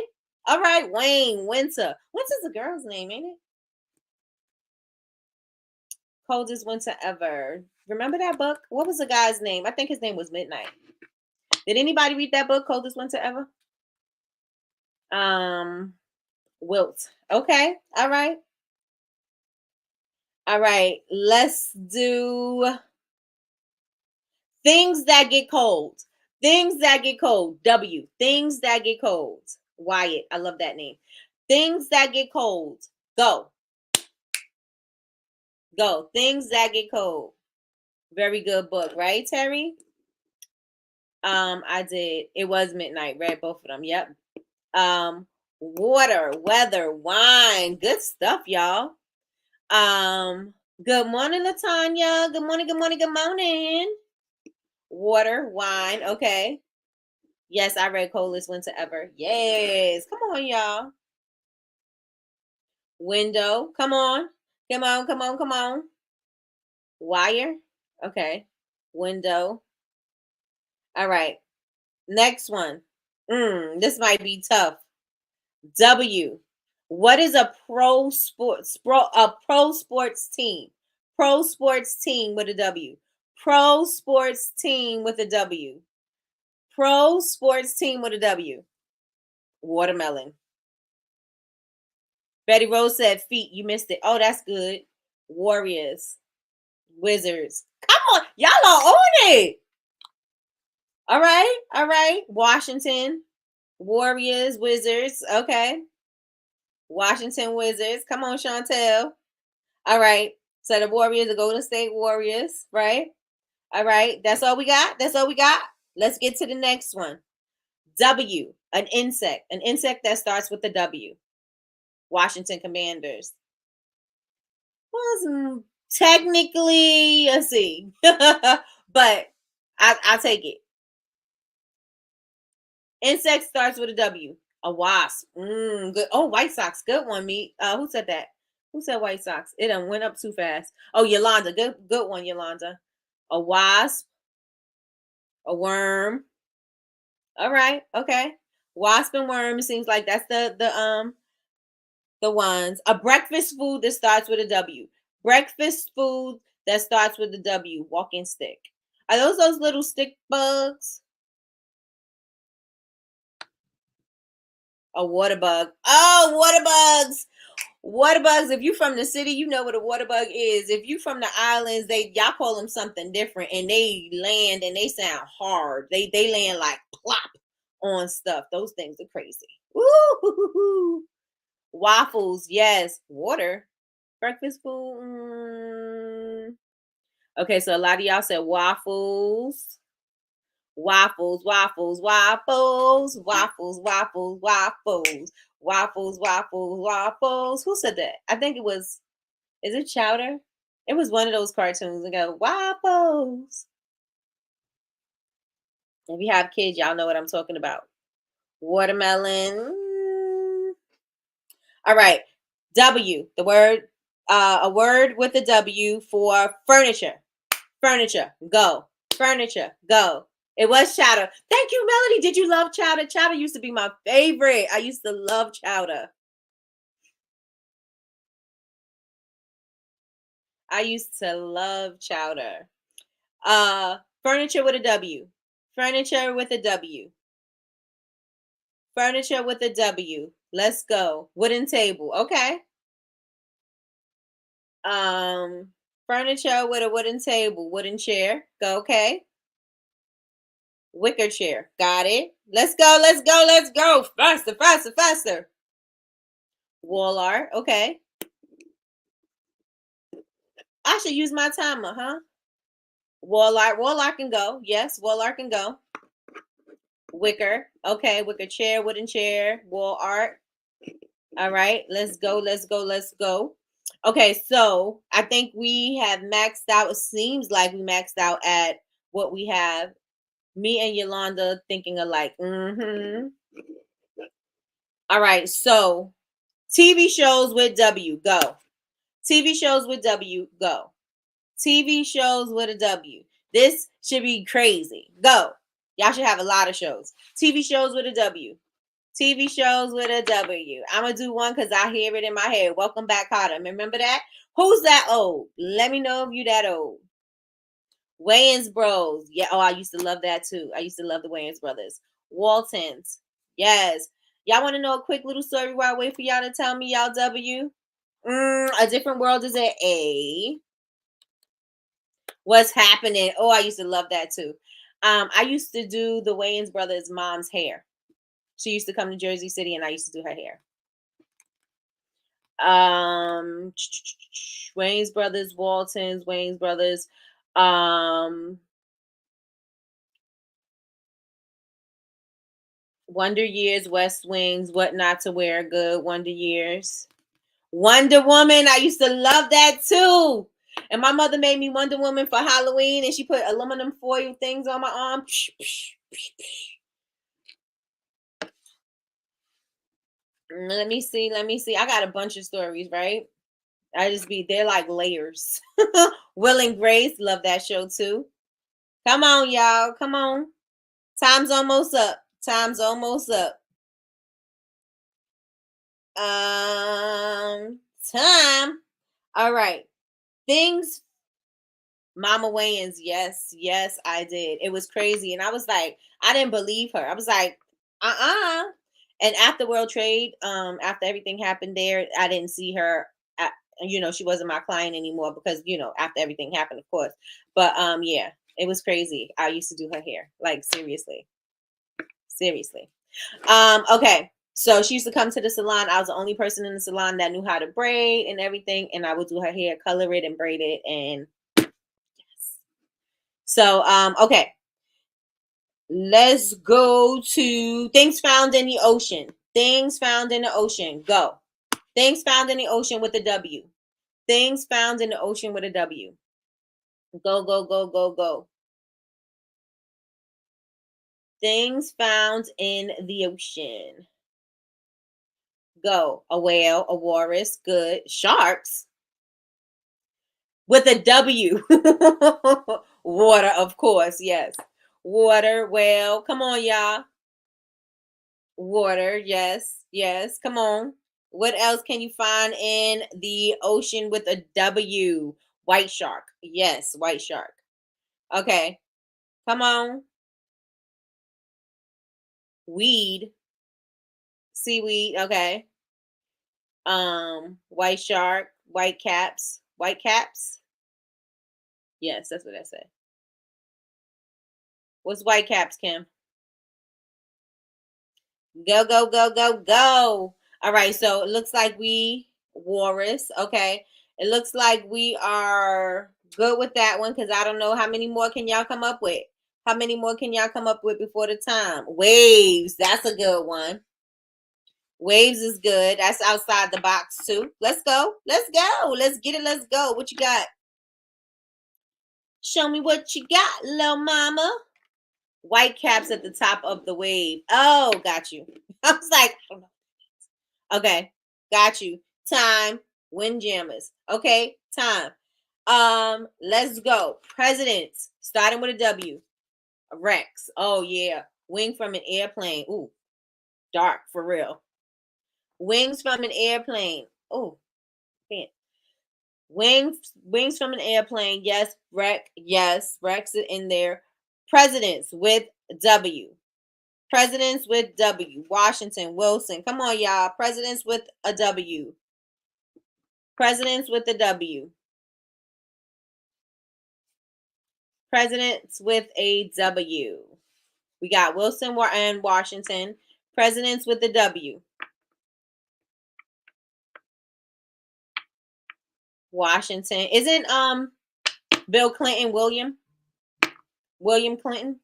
All right. Wayne, Winter. Winter's a girl's name, ain't it? Coldest Winter Ever. Remember that book? What was the guy's name? I think his name was Midnight. Did anybody read that book, Coldest Winter Ever? Wilt. Okay. All right. All right. Let's do things that get cold. Things that get cold. W. Things that get cold. Wyatt. I love that name. Things that get cold. Go. Go. Things that get cold. Very good book, right, Terry? I did. It was Midnight. Read both of them. Yep. Water, weather, wine. Good stuff, y'all. Good morning, Latanya. Good morning, good morning, good morning. Water, wine. Okay. Yes, I read Coldest Winter Ever. Yes. Come on, y'all. Window. Come on. Come on, come on, come on. Wire. Okay. Window. All right. Next one. This might be tough. W. What is a pro sports team? Pro sports team with a W. Pro sports team with a W. Pro sports team with a W. Watermelon. Betty Rose said feet. You missed it. Oh, that's good. Warriors. Wizards. Come on. Y'all are on it. All right. All right. Washington. Warriors. Wizards. Okay. Washington Wizards. Come on, Chantel. All right. So the Warriors, the Golden State Warriors, right? All right. That's all we got. That's all we got. Let's get to the next one. W, an insect. An insect that starts with the W. Washington Commanders. Well, technically, let's see. But I'll take it. Insect starts with a W. A wasp. Good. Oh, White Sox. Good one, me. Who said that? Who said White Sox? It done went up too fast. Oh, Yolanda. Good one, Yolanda. A wasp. A worm. All right. Okay. Wasp and worm. It seems like that's the ones. A breakfast food that starts with a W. Breakfast food that starts with a W. Walking stick. Are those little stick bugs? A water bug. Oh, water bugs. Water bugs. If you from the city, you know what a water bug is. If you from the islands, y'all call them something different, and they land and they sound hard. They land like plop on stuff. Those things are crazy. Woo! Waffles, yes. Water. Breakfast food. Okay, so a lot of y'all said waffles. Waffles, waffles, waffles, waffles, waffles, waffles, waffles, waffles, waffles. Who said that? I think it was, is it Chowder? It was one of those cartoons and go, waffles. If you have kids, y'all know what I'm talking about. Watermelon. All right. W, the word, a word with a W for furniture. Furniture, go. Furniture, go. It was chowder. Thank you, Melody. Did you love chowder? Chowder used to be my favorite. I used to love chowder. I used to love chowder. Furniture with a W. Furniture with a W. Furniture with a W. Let's go. Wooden table. Okay. Furniture with a wooden table. Wooden chair. Go. Okay. Wicker chair. Got it. Let's go. Let's go. Let's go. Faster, faster, faster. Wall art. Okay. I should use my timer, huh? Wall art. Wall art can go. Yes, wall art can go. Wicker. Okay. Wicker chair, wooden chair, wall art. All right. Let's go. Let's go. Let's go. Okay. So I think we have maxed out. It seems like we maxed out at what we have. Me and Yolanda thinking alike. All right. So TV shows with W. Go. TV shows with W. Go. TV shows with a W. This should be crazy. Go. Y'all should have a lot of shows. TV shows with a W. TV shows with a W. I'm going to do one because I hear it in my head. Welcome back, Carter. Remember that? Who's that old? Let me know if you that old. Wayans Bros. Yeah. Oh, I used to love that too. I used to love the Wayans Brothers. Waltons. Yes. Y'all want to know a quick little story while I wait for y'all to tell me y'all W? A Different World is an A. What's Happening? Oh, I used to love that too. I used to do the Wayans Brothers' mom's hair. She used to come to Jersey City, and I used to do her hair. Wayans Brothers, Waltons, Wayans Brothers. Wonder Years, West Wings, What Not to Wear. Good. Wonder Years. Wonder Woman. I used to love that too. And my mother made me Wonder Woman for Halloween, and she put aluminum foil things on my arm. Let me see. I got a bunch of stories, right? They're like layers. Will and Grace, love that show too. Come on, y'all. Come on. Time's almost up. Time. All right. Things. Mama Wayans, yes, I did. It was crazy. And I was like, I didn't believe her. I was like, And after World Trade, after everything happened there, I didn't see her she wasn't my client anymore because, after everything happened, of course. But yeah, it was crazy. I used to do her hair. Like seriously. Okay. So she used to come to the salon. I was the only person in the salon that knew how to braid and everything. And I would do her hair, color it and braid it. And yes. So, okay. Let's go to things found in the ocean. Things found in the ocean. Go. Things found in the ocean with a W. Things found in the ocean with a W. Go, go, go, go, go. Things found in the ocean. Go. A whale, a walrus, good. Sharks with a W. Water, of course, yes. Water, whale. Come on, y'all. Water, yes, yes. Come on. What else can you find in the ocean with a W? White shark. Yes, white shark. Okay. Come on. Weed. Seaweed. Okay. White shark, white caps. White caps? Yes, that's what I said. What's white caps, Kim? Go, go, go, go, go. All right, so it looks like we walrus. Okay. It looks like we are good with that one because I don't know how many more can y'all come up with. How many more can y'all come up with before the time? Waves. That's a good one. Waves is good. That's outside the box too. Let's go. Let's go. Let's get it. Let's go. What you got? Show me what you got, little mama. White caps at the top of the wave. Oh, got you. I was like, okay, got you. Time. Windjammers. Okay, time. Let's go. Presidents. Starting with a W. Rex. Oh yeah. Wing from an airplane. Ooh, dark for real. Wings from an airplane. Oh, man. Wings from an airplane. Yes, Rex. Yes, Rex is in there. Presidents with W. Presidents with W. Washington, Wilson. Come on, y'all. Presidents with a W. Presidents with a W. Presidents with a W. We got Wilson and Washington. Presidents with a W. Washington. Isn't Bill Clinton William? William Clinton?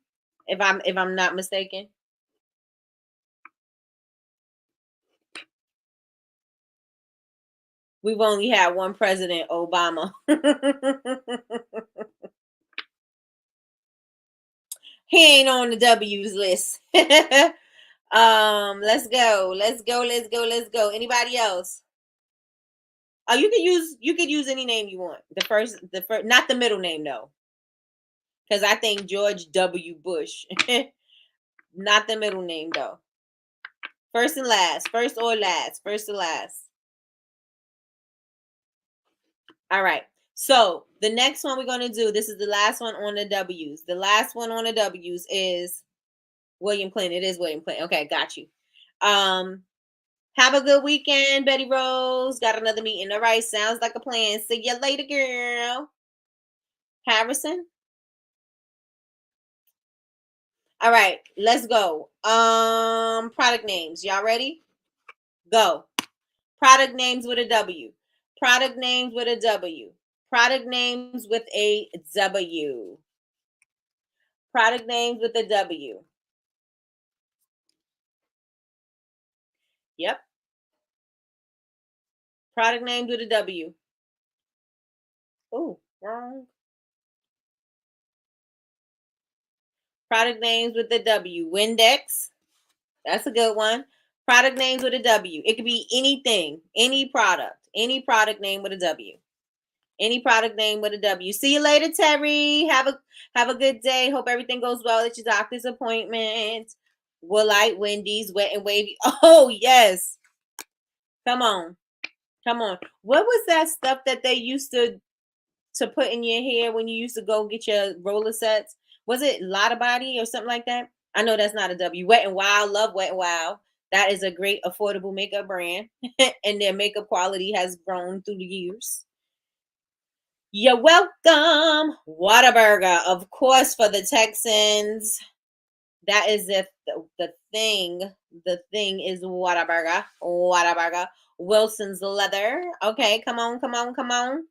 If I'm not mistaken. We've only had one president, Obama. He ain't on the W's list. Let's go. Let's go. Let's go. Let's go. Anybody else? Oh, you could use any name you want. The first, not the middle name though. Because I think George W. Bush. Not the middle name, though. First and last. First or last. First or last. All right. So the next one we're going to do, this is the last one on the W's. The last one on the W's is William Clinton. It is William Clinton. Okay, got you. Have a good weekend, Betty Rose. Got another meeting. All right, sounds like a plan. See you later, girl. Harrison. All right, let's go. Product names. Y'all ready? Go. Product names with a W. Product names with a W. Product names with a W. Product names with a W. Yep. Product names with a W. Oh, wrong. Product names with a W. Windex. That's a good one. Product names with a W. It could be anything, any product name with a W. Any product name with a W. See you later, Terry. Have a good day. Hope everything goes well at your doctor's appointment. Woolite, Wendy's, Wet and Wavy. Oh, yes. Come on. Come on. What was that stuff that they used to put in your hair when you used to go get your roller sets? Was it Lotta Body or something like that? I know that's not a W. Wet and Wild. Love Wet and Wild. That is a great affordable makeup brand. And their makeup quality has grown through the years. You're welcome. Whataburger, of course, for the Texans. That is the thing. The thing is Whataburger. Whataburger. Wilson's Leather. Okay, come on, come on, come on.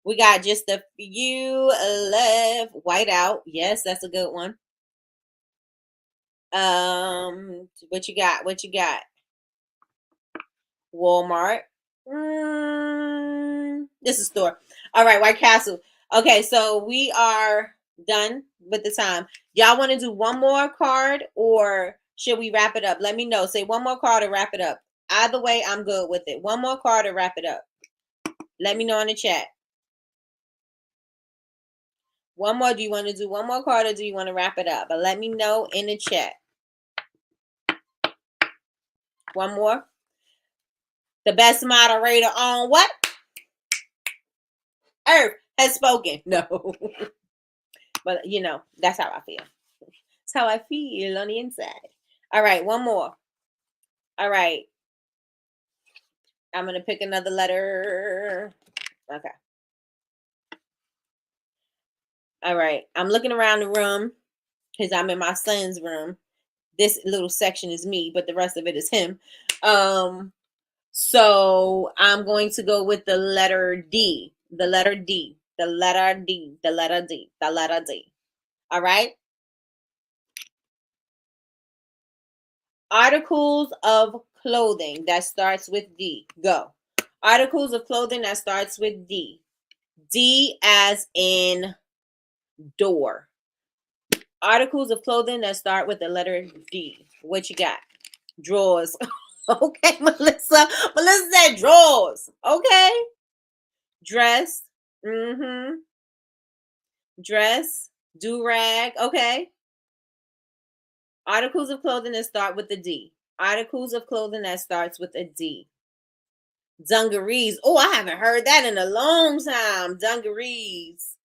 We got just a few left. Whiteout. Yes, that's a good one. What you got? What you got? Walmart. This is store. All right, White Castle. Okay, so we are done with the time. Y'all want to do one more card or should we wrap it up? Let me know. Say one more card or wrap it up. Either way, I'm good with it. One more card or wrap it up. Let me know in the chat. One more. Do you want to do one more card or do you want to wrap it up? But let me know in the chat. One more. The best moderator on what? Earth has spoken. No. But, that's how I feel. That's how I feel on the inside. All right, one more. All right. I'm going to pick another letter. Okay. All right. I'm looking around the room because I'm in my son's room. This little section is me, but the rest of it is him. So I'm going to go with the letter D. The letter D. The letter D. The letter D. The letter D. All right. Articles of clothing that starts with D. Go. Articles of clothing that starts with D. D as in door. Articles of clothing that start with the letter D. What you got? Drawers. Okay, Melissa. Melissa said drawers. Okay. Dress. Dress. Do-rag. Okay. Articles of clothing that start with the D. Articles of clothing that starts with a D. Dungarees. Oh, I haven't heard that in a long time. Dungarees.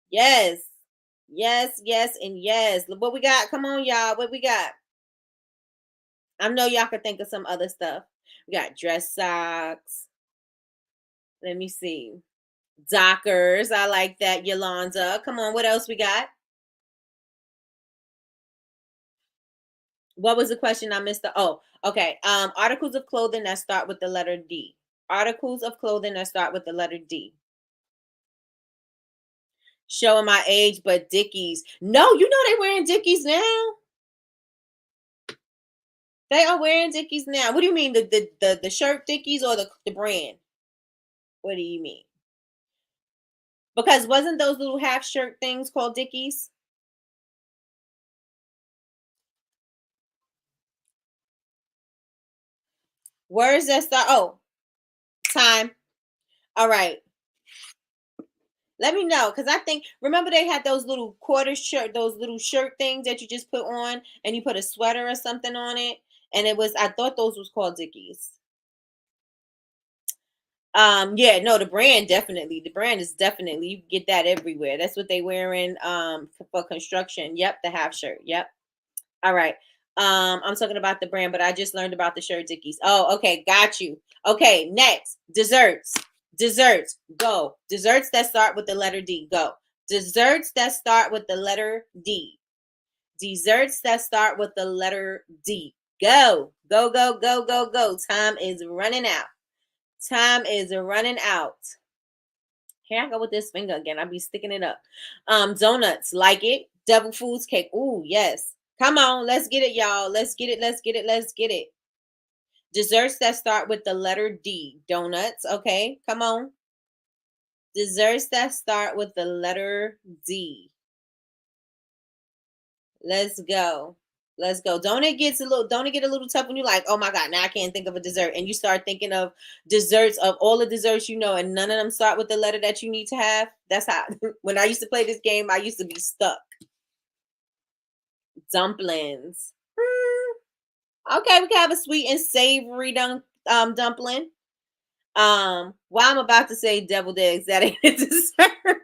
Yes. Yes, yes, and yes. Look what we got. Come on, y'all. What we got? I know y'all can think of some other stuff. We got dress socks. Let me see. Dockers. I like that, Yolanda. Come on, what else we got? What was the question? I missed okay. Articles of clothing that start with the letter D. Articles of clothing that start with the letter D. Showing my age, but Dickies. No, you know they're wearing Dickies now. They are wearing Dickies now. What do you mean? The shirt Dickies or the brand? What do you mean? Because wasn't those little half shirt things called Dickies? Words that start. Oh, time. All right. Let me know, because I think, remember they had those little quarter shirt, those little shirt things that you just put on and you put a sweater or something on it. And it was, I thought those was called Dickies. Yeah, no, the brand definitely. The brand is definitely, you can get that everywhere. That's what they wearing for construction. Yep, the half shirt. Yep. All right. I'm talking about the brand, but I just learned about the shirt Dickies. Oh, okay, got you. Okay, next, desserts. Desserts, go. Desserts that start with the letter D, go. Desserts that start with the letter D. Desserts that start with the letter D. Go. Go, go, go, go, go. Time is running out. Time is running out. Here I go with this finger again. I'll be sticking it up. Donuts, like it. Devil foods cake. Ooh, yes. Come on, let's get it, y'all. Let's get it. Let's get it. Let's get it. Desserts that start with the letter D. Donuts. Okay, come on. Desserts that start with the letter D. Let's go. Let's go. Don't it get a little tough when you're like, oh my God, now I can't think of a dessert. And you start thinking of desserts, of all the desserts you know, and none of them start with the letter that you need to have. That's how when I used to play this game, I used to be stuck. Dumplings. Okay, we can have a sweet and savory dumpling. Well, I'm about to say deviled eggs. That ain't a dessert.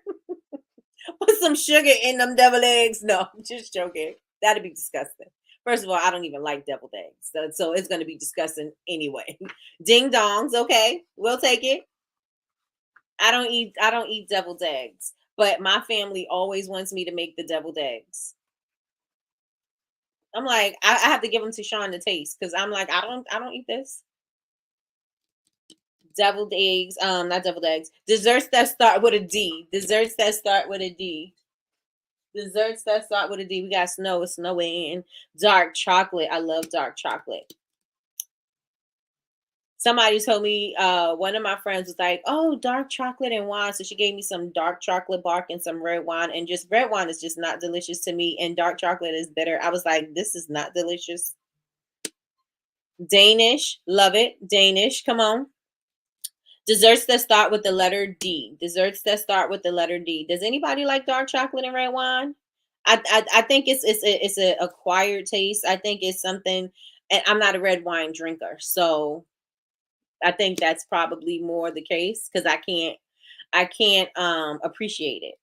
Put some sugar in them deviled eggs. No, I'm just joking. That'd be disgusting. First of all, I don't even like deviled eggs, so it's going to be disgusting anyway. Ding dongs, okay, we'll take it. I don't eat deviled eggs, but my family always wants me to make the deviled eggs. I'm like, I have to give them to Sean to taste because I'm like, I don't eat this. Deviled eggs, not deviled eggs. Desserts that start with a D. Desserts that start with a D. Desserts that start with a D. We got snow. It's snowing. Dark chocolate. I love dark chocolate. Somebody told me, one of my friends was like, oh, dark chocolate and wine. So she gave me some dark chocolate bark and some red wine. And just red wine is just not delicious to me. And dark chocolate is bitter. I was like, this is not delicious. Danish. Love it. Danish. Come on. Desserts that start with the letter D. Desserts that start with the letter D. Does anybody like dark chocolate and red wine? I think it's a acquired taste. I think it's something, and I'm not a red wine drinker, so I think that's probably more the case because I can't appreciate it.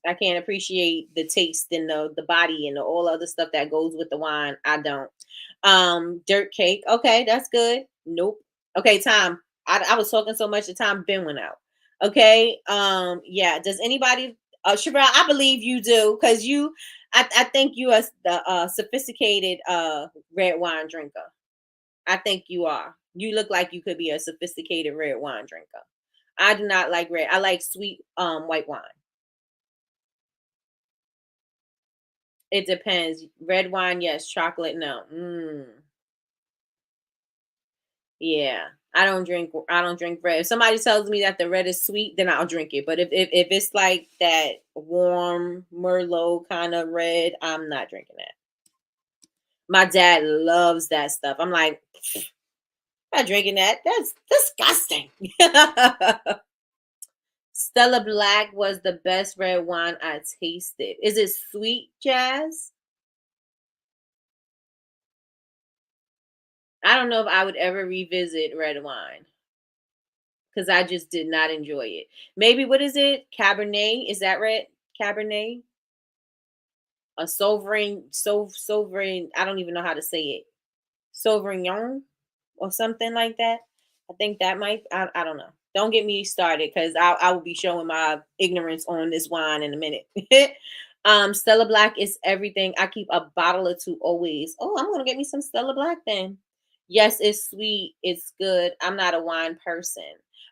I can't appreciate the taste and the body and all other stuff that goes with the wine. I don't. Dirt cake. Okay, that's good. Nope. Okay, time. I was talking so much the time Ben went out. Okay. Yeah. Does anybody Sherelle, I believe you do, because I think you are the sophisticated red wine drinker. I think you are. You look like you could be a sophisticated red wine drinker. I do not like red. I like sweet white wine. It depends. Red wine, yes. Chocolate, no. Yeah. I don't drink red. If somebody tells me that the red is sweet, then I'll drink it. But if it's like that warm Merlot kind of red, I'm not drinking that. My dad loves that stuff. I'm like, I'm not drinking that. That's disgusting. Stella Black was the best red wine I tasted. Is it sweet, Jazz? I don't know if I would ever revisit red wine because I just did not enjoy it. Maybe what is it? Cabernet? Is that red? Cabernet? A sovereign. I don't even know how to say it. Sauvignon or something like that. I think that might. I don't know. Don't get me started because I will be showing my ignorance on this wine in a minute. Stella Black is everything. I keep a bottle or two always. Oh, I'm gonna get me some Stella Black then. Yes, it's sweet. It's good. I'm not a wine person.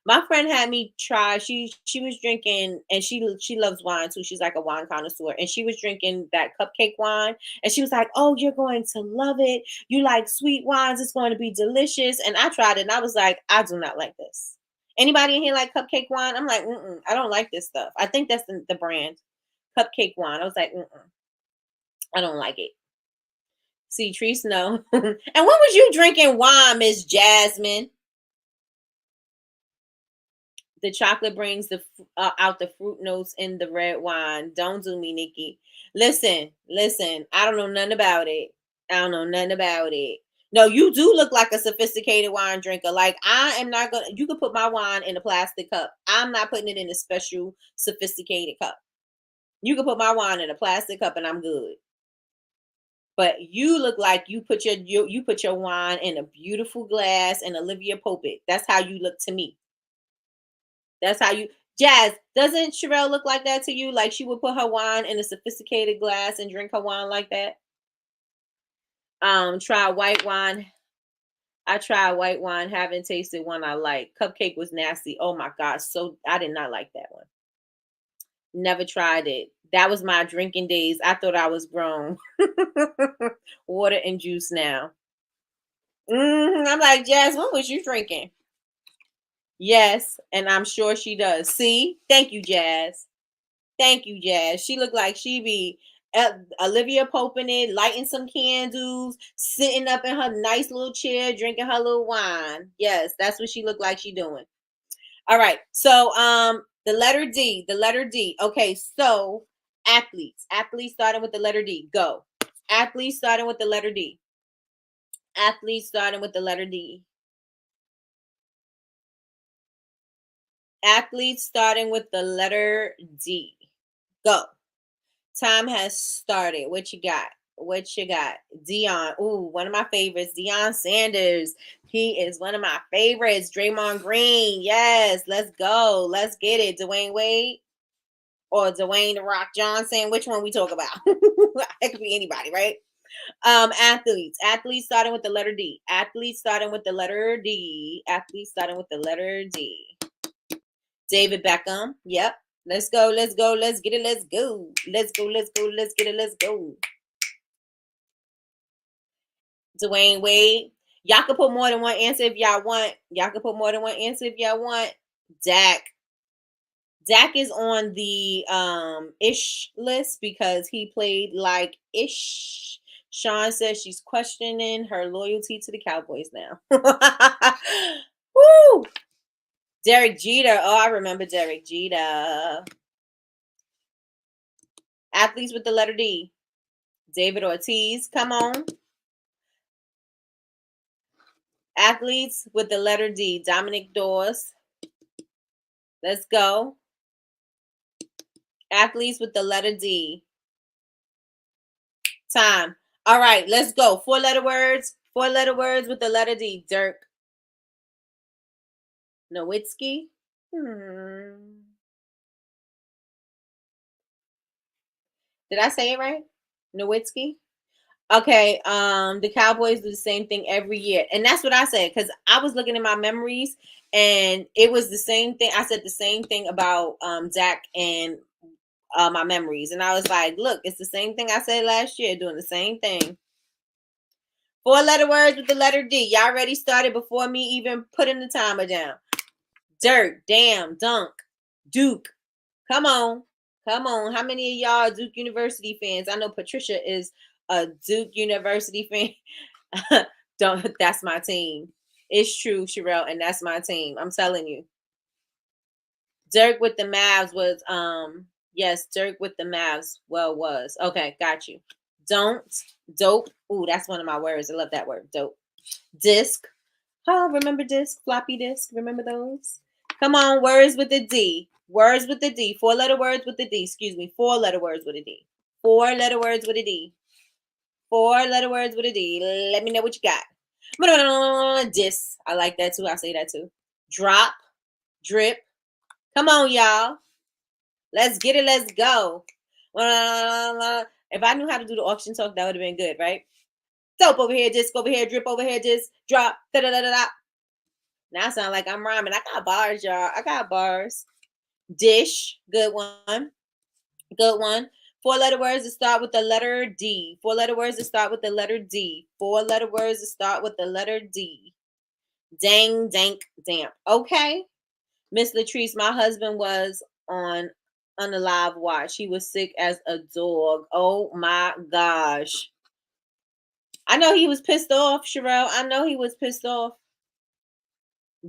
My friend had me try. She was drinking, and she loves wine too. She's like a wine connoisseur, and she was drinking that cupcake wine, and she was like, "Oh, you're going to love it. You like sweet wines. It's going to be delicious." And I tried it, and I was like, "I do not like this." Anybody in here like cupcake wine? I'm like, I don't like this stuff. I think that's the brand, cupcake wine. I was like, I don't like it. See, Treese, no. And when was you drinking wine, Miss Jasmine? The chocolate brings out the fruit notes in the red wine. Don't do me, Nikki. Listen. I don't know nothing about it. I don't know nothing about it. No, you do look like a sophisticated wine drinker. Like I am not gonna. You can put my wine in a plastic cup. I'm not putting it in a special sophisticated cup. You can put my wine in a plastic cup, and I'm good. But you look like you put your wine in a beautiful glass and Olivia Pope it. That's how you look to me. That's how you Jazz, doesn't Sherelle look like that to you? Like she would put her wine in a sophisticated glass and drink her wine like that? Try white wine. I tried white wine, haven't tasted one I like. Cupcake was nasty. Oh my gosh. So I did not like that one. Never tried it. That was my drinking days. I thought I was grown. Water and juice now. I'm like, Jazz, when was you drinking? Yes, and I'm sure she does. See? Thank you, Jazz. Thank you, Jazz. She looked like she be Olivia Poping it, lighting some candles, sitting up in her nice little chair, drinking her little wine. Yes, that's what she looked like she doing. All right. So the letter D, the letter D. Okay, so athletes. Athletes starting with the letter D. Go. Athletes starting with the letter D. Athletes starting with the letter D. Athletes starting with the letter D. Go. Time has started. What you got? What you got? Dion. Ooh, one of my favorites. Deion Sanders. He is one of my favorites. Draymond Green. Yes, let's go. Let's get it. Dwayne Wade or Dwayne the Rock Johnson. Which one we talk about? It could be anybody, right? Athletes. Athletes starting with the letter D. Athletes starting with the letter D. Athletes starting with the letter D. David Beckham. Yep. Let's go. Let's go. Let's get it. Let's go. Let's go. Let's go. Let's get it. Let's go. Dwayne Wade. Y'all can put more than one answer if y'all want. Y'all can put more than one answer if y'all want. Dak. Dak is on the ish list because he played like ish. Sean says she's questioning her loyalty to the Cowboys now. Woo! Derek Jeter. Oh, I remember Derek Jeter. Athletes with the letter D. David Ortiz. Come on. Athletes with the letter D. Dominic Dawes. Let's go. Athletes with the letter D. Time. All right, let's go. 4-letter words. 4-letter words with the letter D. Dirk Nowitzki. Did I say it right? Nowitzki. Okay. The Cowboys do the same thing every year, and that's what I said because I was looking at my memories, and it was the same thing. I said the same thing about Dak and my memories, and I was like, "Look, it's the same thing I said last year, doing the same thing." 4-letter words with the letter D. Y'all already started before me even putting the timer down. Dirt, damn, dunk, Duke. Come on. Come on. How many of y'all Duke University fans? I know Patricia is a Duke University fan. Don't That's my team. It's true, Sherelle, and that's my team. I'm telling you. Dirk with the Mavs was yes, Dirk with the Mavs was. Okay, got you. Don't Dope. Ooh, that's one of my words. I love that word. Dope. Disc. Oh, remember disc? Floppy disk. Remember those? Come on, words with the D. Words with the D. 4-letter words with the D. Excuse me. 4-letter words with a D. 4-letter words with a D. 4-letter words with a D. Let me know what you got. Disc. I like that too. I say that too. Drop. Drip. Come on, y'all. Let's get it. Let's go. If I knew how to do the auction talk, that would have been good, right? Soap over here, disc over here, drip over here, disc, drop, da da da da da. Now I sound like I'm rhyming. I got bars, y'all. I got bars. Dish, good one. Good one. 4-letter words that start with the letter D. 4-letter words that start with the letter D. 4-letter words that start with the letter D. Dang, dank, damp. Okay. Miss Latrice, my husband was on unalive watch. He was sick as a dog. Oh my gosh. I know he was pissed off, Sherelle. I know he was pissed off.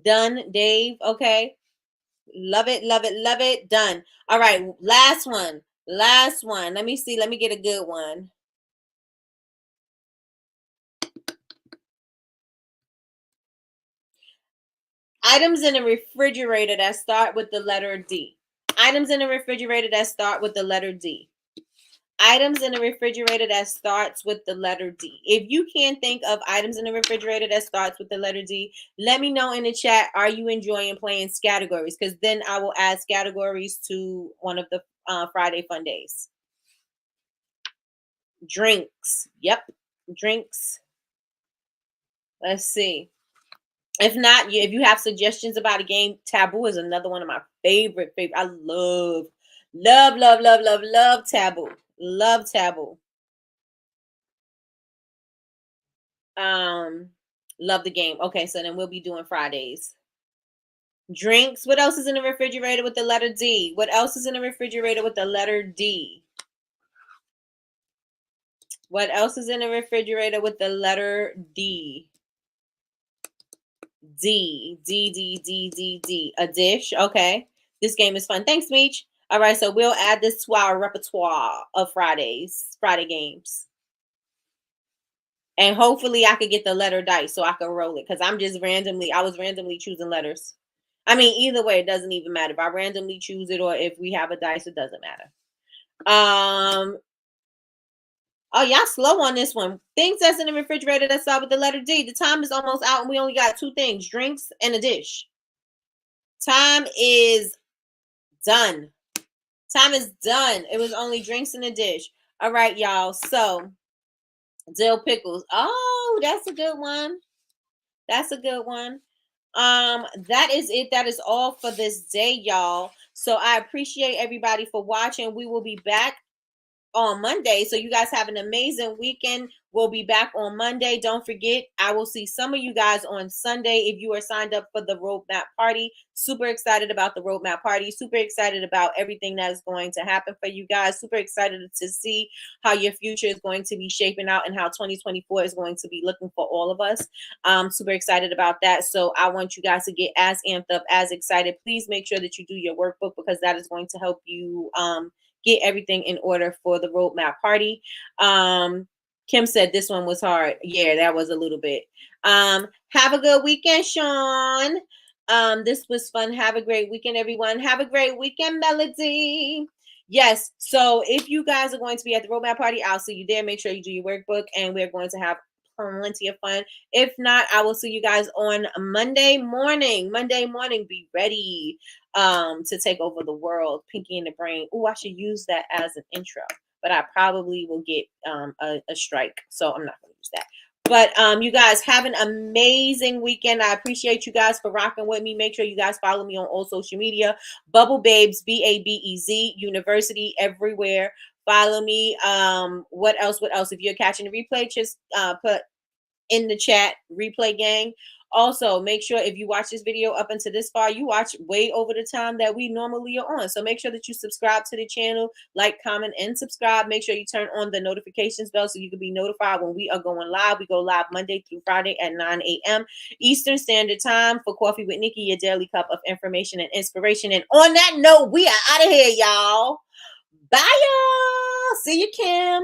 Done, Dave. Okay. Love it, love it, love it. Done. All right, last one. Last one. Let me see. Let me get a good one. Items in a refrigerator that start with the letter D. Items in a refrigerator that start with the letter D. Items in a refrigerator that starts with the letter D. If you can't think of items in the refrigerator that starts with the letter D, let me know in the chat. Are you enjoying playing categories? Because then I will add categories to one of the Friday fun days. Drinks. Yep. Drinks. Let's see. If not, if you have suggestions about a game, Taboo is another one of my favorite. I love Taboo. Love Taboo. Love the game. Okay, so then we'll be doing Fridays. Drinks. What else is in the refrigerator with the letter D? What else is in the refrigerator with the letter D? What else is in the refrigerator with the letter D? D. A dish. Okay. This game is fun. Thanks, Meech. All right, so we'll add this to our repertoire of Friday games. And hopefully I could get the letter dice so I can roll it, because I was randomly choosing letters. I mean, either way, it doesn't even matter. If I randomly choose it or if we have a dice, it doesn't matter. Oh, y'all slow on this one. Things that's in the refrigerator that start with the letter D. The time is almost out and we only got 2 things, drinks and a dish. Time is done. Time is done. It was only drinks and a dish. All right, y'all. So, dill pickles. Oh, that's a good one. That's a good one. That is it. That is all for this day, y'all. So I appreciate everybody for watching. We will be back on Monday. So you guys have an amazing weekend. We'll be back on Monday. Don't forget, I will see some of you guys on Sunday if you are signed up for the roadmap party. Super excited about the roadmap party. Super excited about everything that is going to happen for you guys. Super excited to see how your future is going to be shaping out and how 2024 is going to be looking for all of us. Super excited about that. So I want you guys to get as amped up, as excited. Please make sure that you do your workbook, because that is going to help you get everything in order for the roadmap party. Kim said this one was hard. Yeah, that was a little bit. Have a good weekend, Sean. This was fun. Have a great weekend, everyone. Have a great weekend, Melody. Yes. So if you guys are going to be at the roadmap party, I'll see you there. Make sure you do your workbook, and we're going to have plenty of fun. If not, I will see you guys on Monday morning. Be ready to take over the world. Pinky in the brain. Oh, I should use that as an intro, but I probably will get a strike, so I'm not going to use that. But you guys have an amazing weekend. I appreciate you guys for rocking with me. Make sure you guys follow me on all social media. Bubble Babes, BABEZ University, everywhere. Follow me. What else? If you're catching the replay, just put in the chat, replay gang. Also, make sure if you watch this video up until this far, you watch way over the time that we normally are on. So make sure that you subscribe to the channel, like, comment, and subscribe. Make sure you turn on the notifications bell so you can be notified when we are going live. We go live Monday through Friday at 9 a.m. Eastern Standard Time for Coffee with Nikki, your daily cup of information and inspiration. And on that note, we are out of here, y'all. Bye, y'all. See you, Kim.